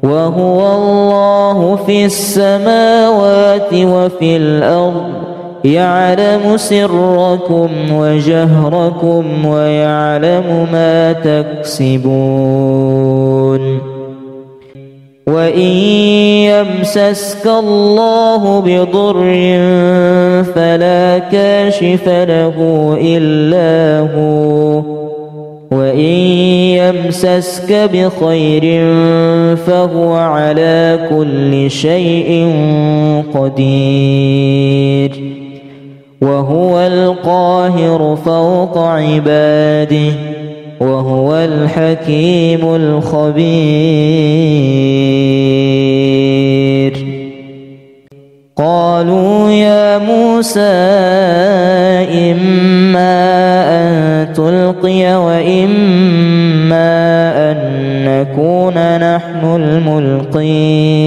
وهو الله في السماوات وفي الأرض يعلم سركم وجهركم ويعلم ما تكسبون وإن يمسسك الله بضر فلا كاشف له إلا هو وإن يمسسك بخير فهو على كل شيء قدير وهو القاهر فوق عباده وهو الحكيم الخبير قالوا يا موسى إما أن تلقي وإما أن نكون نحن الملقين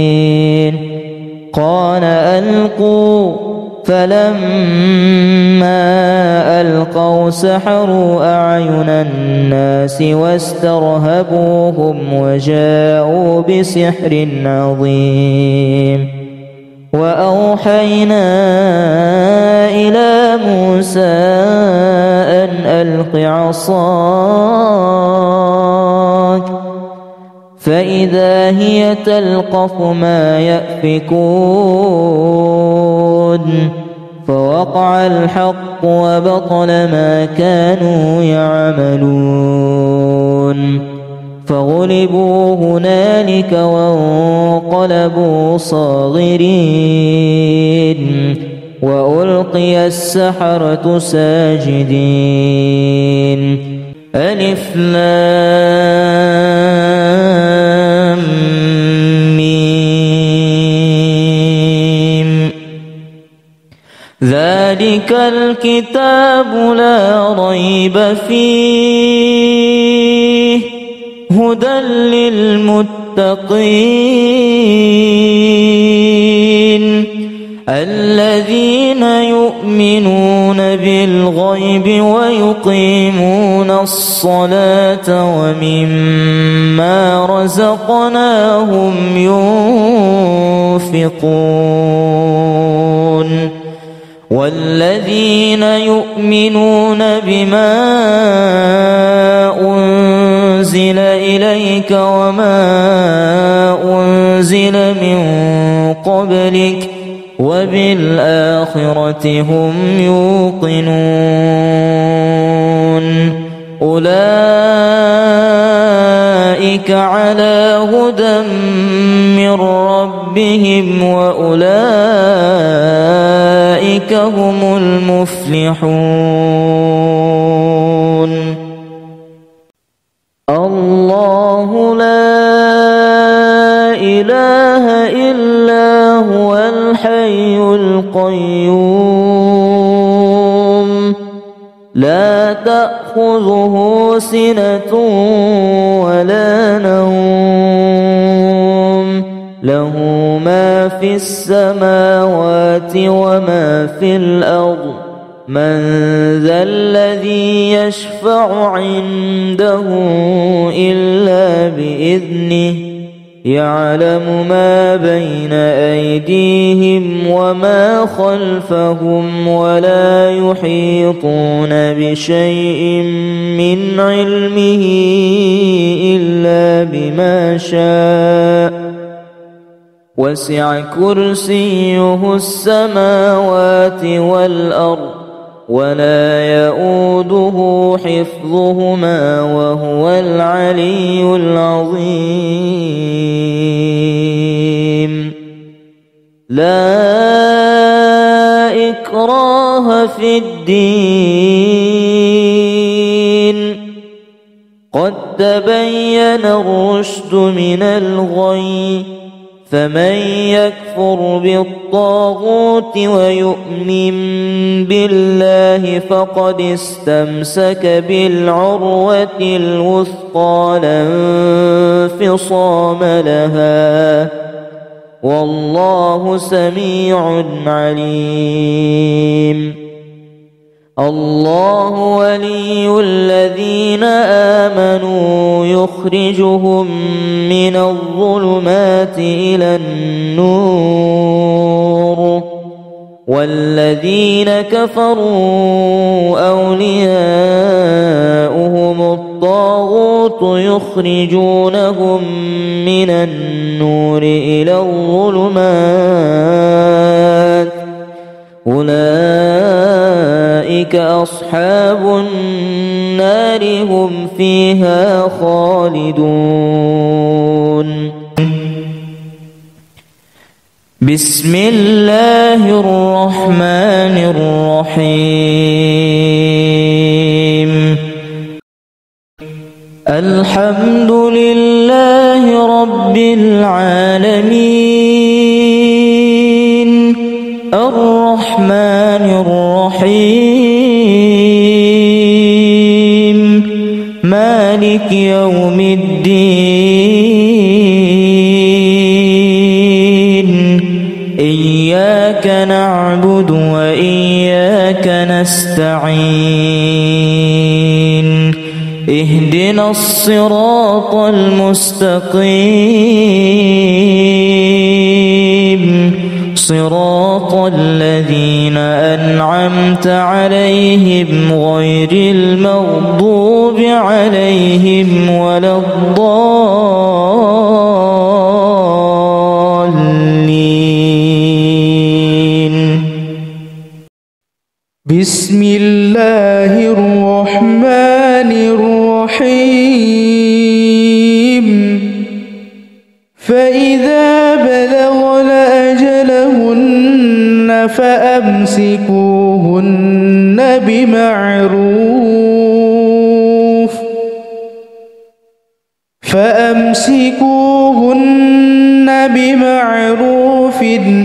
قال ألقوا فلما ألقوا سحروا أعين الناس واسترهبوهم وجاءوا بسحر عظيم وأوحينا إلى موسى أن ألق عصاك فإذا هي تلقف ما يأفكون فوقع الحق وبطل ما كانوا يعملون فغلبوا هنالك وانقلبوا صاغرين وألقي السحرة ساجدين ألف لام ميم ذلك الكتاب لا ريب فيه هدى للمتقين الذين يؤمنون بالغيب ويقيمون الصلاة ومما رزقناهم ينفقون والذين يؤمنون بما أنزل إليك وما أنزل من قبلك وبالآخرة هم يوقنون أولئك على هدى من ربهم وأولئك هم المفلحون الله لا إله إلا هو الحي القيوم لا تأخذه سنة ولا نوم له ما في السماوات وما في الأرض من ذا الذي يشفع عنده إلا بإذنه يعلم ما بين أيديهم وما خلفهم ولا يحيطون بشيء من علمه إلا بما شاء وسع كرسيه السماوات والأرض ولا يؤوده حفظهما وهو العلي العظيم لا إكراه في الدين قد تبين الرشد من الغي فمن يكفر بالطاغوت ويؤمن بالله فقد استمسك بالعروة الوثقى لا انفصام لها والله سميع عليم الله ولي الذين آمنوا يخرجهم من الظلمات إلى النور والذين كفروا أولياؤهم الطاغوت يخرجونهم من النور إلى الظلمات أولئك أصحاب النار هم فيها خالدون. بسم الله الرحمن الرحيم. الحمد لله رب العالمين الرحمن الرحيم مالك يوم الدين إياك نعبد وإياك نستعين اهدنا الصراط المستقيم صراط الذين أنعمت عليهم غير المغضوب عليهم ولا الضالين. بسم الله الرحمن الرحيم. فإذا بلغن أجلهن فأمسكوهن بمعروف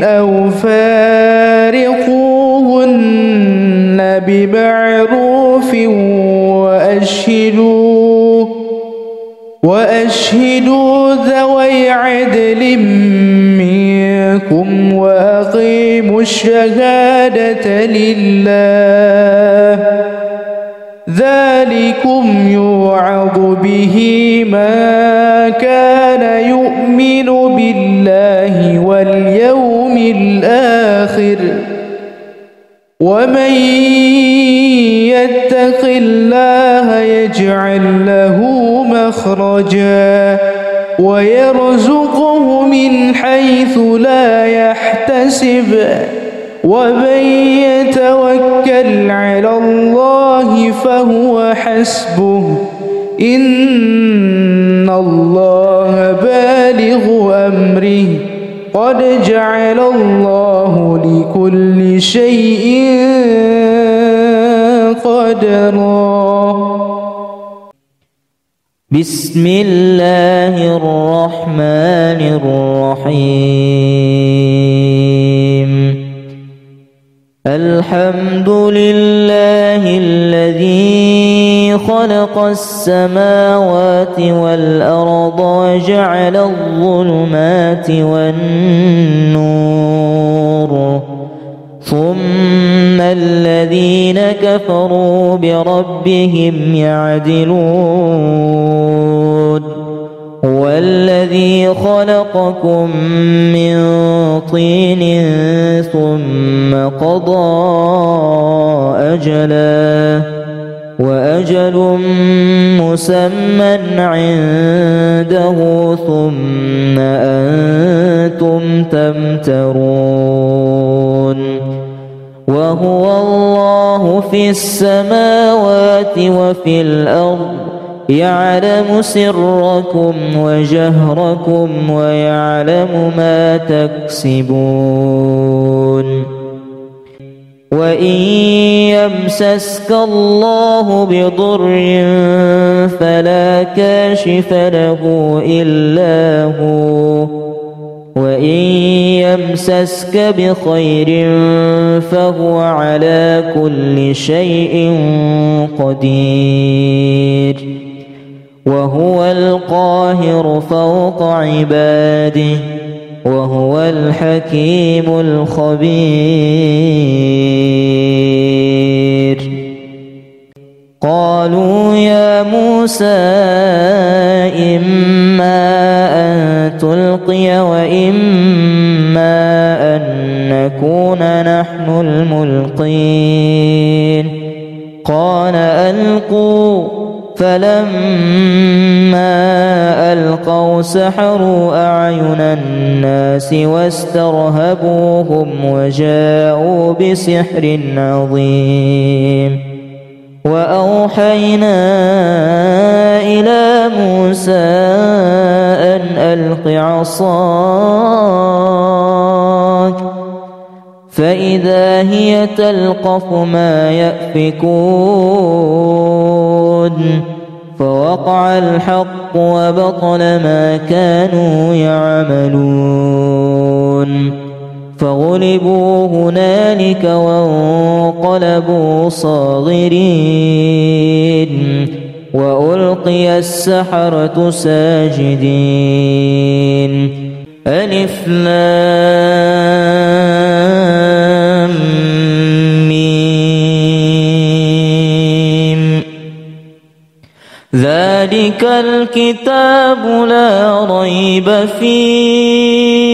أو فارقوهن بمعروف وأشهدوا ذوي عدل منكم وأقيموا الشهادة لله ذلكم يوعظ به من كان يؤمن بالله واليوم الآخر ومن يتق الله يجعل له مخرجا ويرزقه من حيث لا يحتسب ومن يتوكل على الله فهو حسبه إن الله بالغ أمره قد جعل الله لكل شيء قدرا. بسم الله الرحمن الرحيم. الحمد لله الذي خلق السماوات والأرض وجعل الظلمات والنور ثم الذين كفروا بربهم يعدلون هو الذي خلقكم من طين ثم قضى أجلا وأجل مسمى عنده ثم أنتم تمترون وهو الله في السماوات وفي الأرض يعلم سركم وجهركم ويعلم ما تكسبون وإن يمسسك الله بضر فلا كاشف له إلا هو وإن يمسسك بخير فهو على كل شيء قدير وهو القاهر فوق عباده وهو الحكيم الخبير. قالوا يا موسى إما أن تلقي وإما أن نكون نحن الملقين قال ألقوا فلما ألقوا سحروا أعين الناس واسترهبوهم وجاءوا بسحر عظيم وأوحينا إلى موسى أن ألق عصاك فإذا هي تلقف ما يأفكون فوقع الحق وبطل ما كانوا يعملون فغلبوا هنالك وانقلبوا صاغرين وألقي السحرة ساجدين ألف لام ميم ذلك الكتاب لا ريب فيه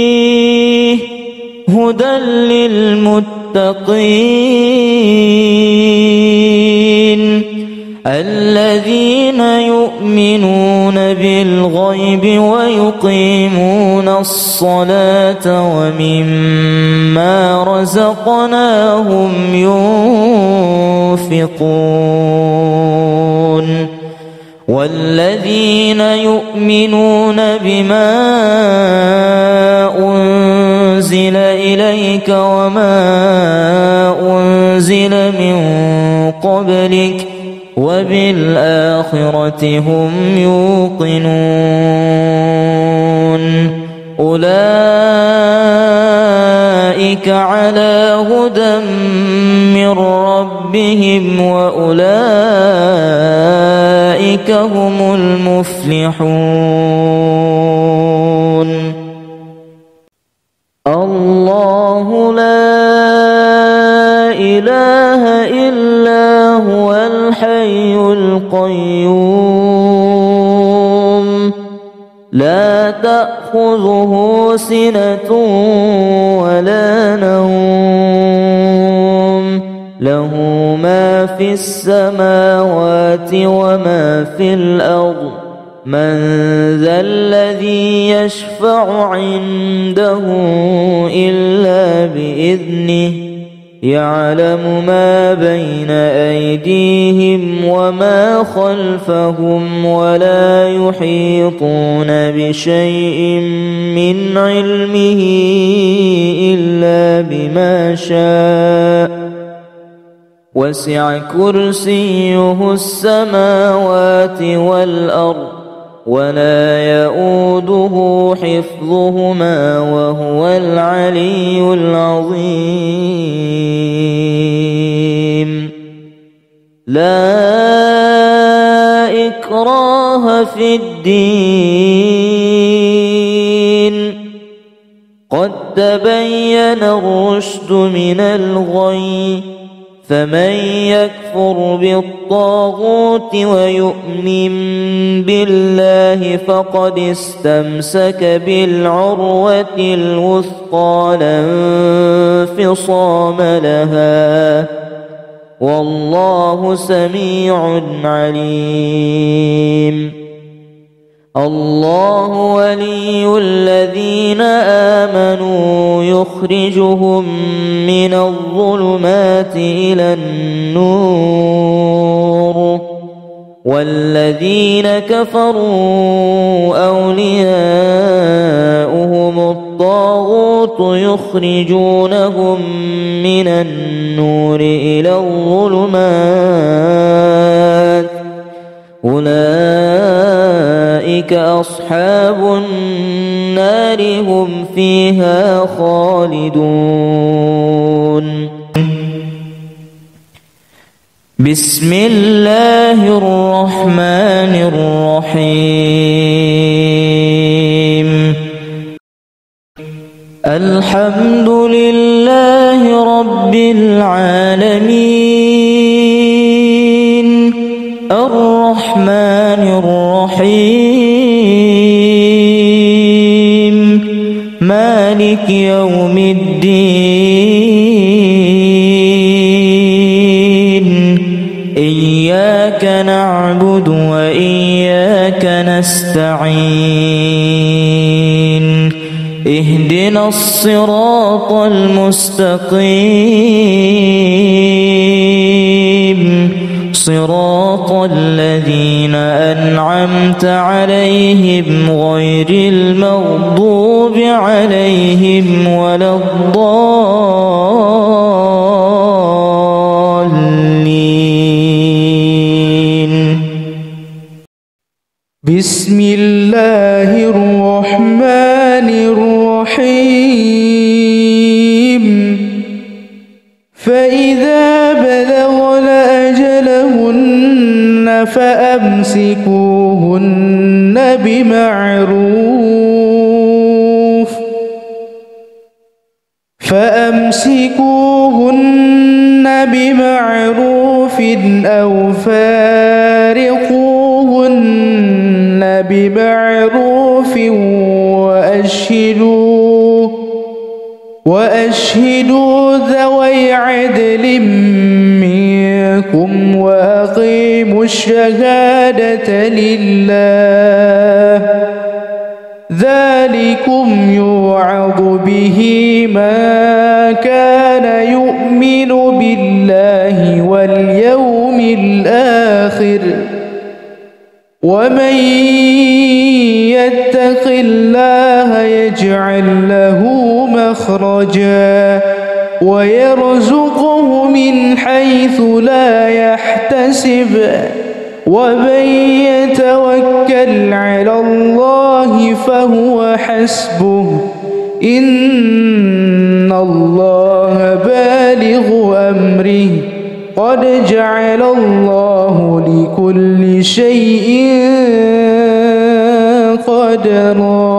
هدى للمتقين الذين يؤمنون بالغيب ويقيمون الصلاة ومما رزقناهم ينفقون والذين يؤمنون بما أنزل إليك وما أنزل من قبلك وبالآخرة هم يوقنون أولئك على هدى من ربهم وأولئك هم المفلحون الله لا إله إلا هو الحي القيوم لا تأخذه سنة ولا نوم له ما في السماوات وما في الأرض من ذا الذي يشفع عنده إلا بإذنه يعلم ما بين أيديهم وما خلفهم ولا يحيطون بشيء من علمه إلا بما شاء وسع كرسيه السماوات والأرض ولا يؤوده حفظهما وهو العلي العظيم لا إكراه في الدين قد تبين الرشد من الغي فمن يكفر بالطاغوت ويؤمن بالله فقد استمسك بالعروة الوثقى لا انفصام لها والله سميع عليم الله ولي الذين آمنوا يخرجهم من الظلمات إلى النور والذين كفروا أولياؤهم الطاغوت يخرجونهم من النور إلى الظلمات أولئك أصحاب النار هم فيها خالدون بسم الله الرحمن الرحيم الحمد لله رب العالمين مالك يوم الدين إياك نعبد وإياك نستعين اهدنا الصراط المستقيم صراط الذين أنعمت عليهم غير المغضوب عليهم ولا الضالين. بسم الله الرحمن الرحيم. فإذا بلغن أجلهن فأمسكوهن بمعروف أو فارقوهن بمعروف وأشهدوا ذوي عدل منكم وأقيموا الشهادة لله ذلكم يوعظ به من كان يؤمن بالله واليوم الآخر ومن يتق الله يجعل له مخرجا ويرزقه من حيث لا يحتسب ومن يتوكل على الله فهو حسبه إن الله بالغ أمره قد جعل الله لكل شيء قدرا.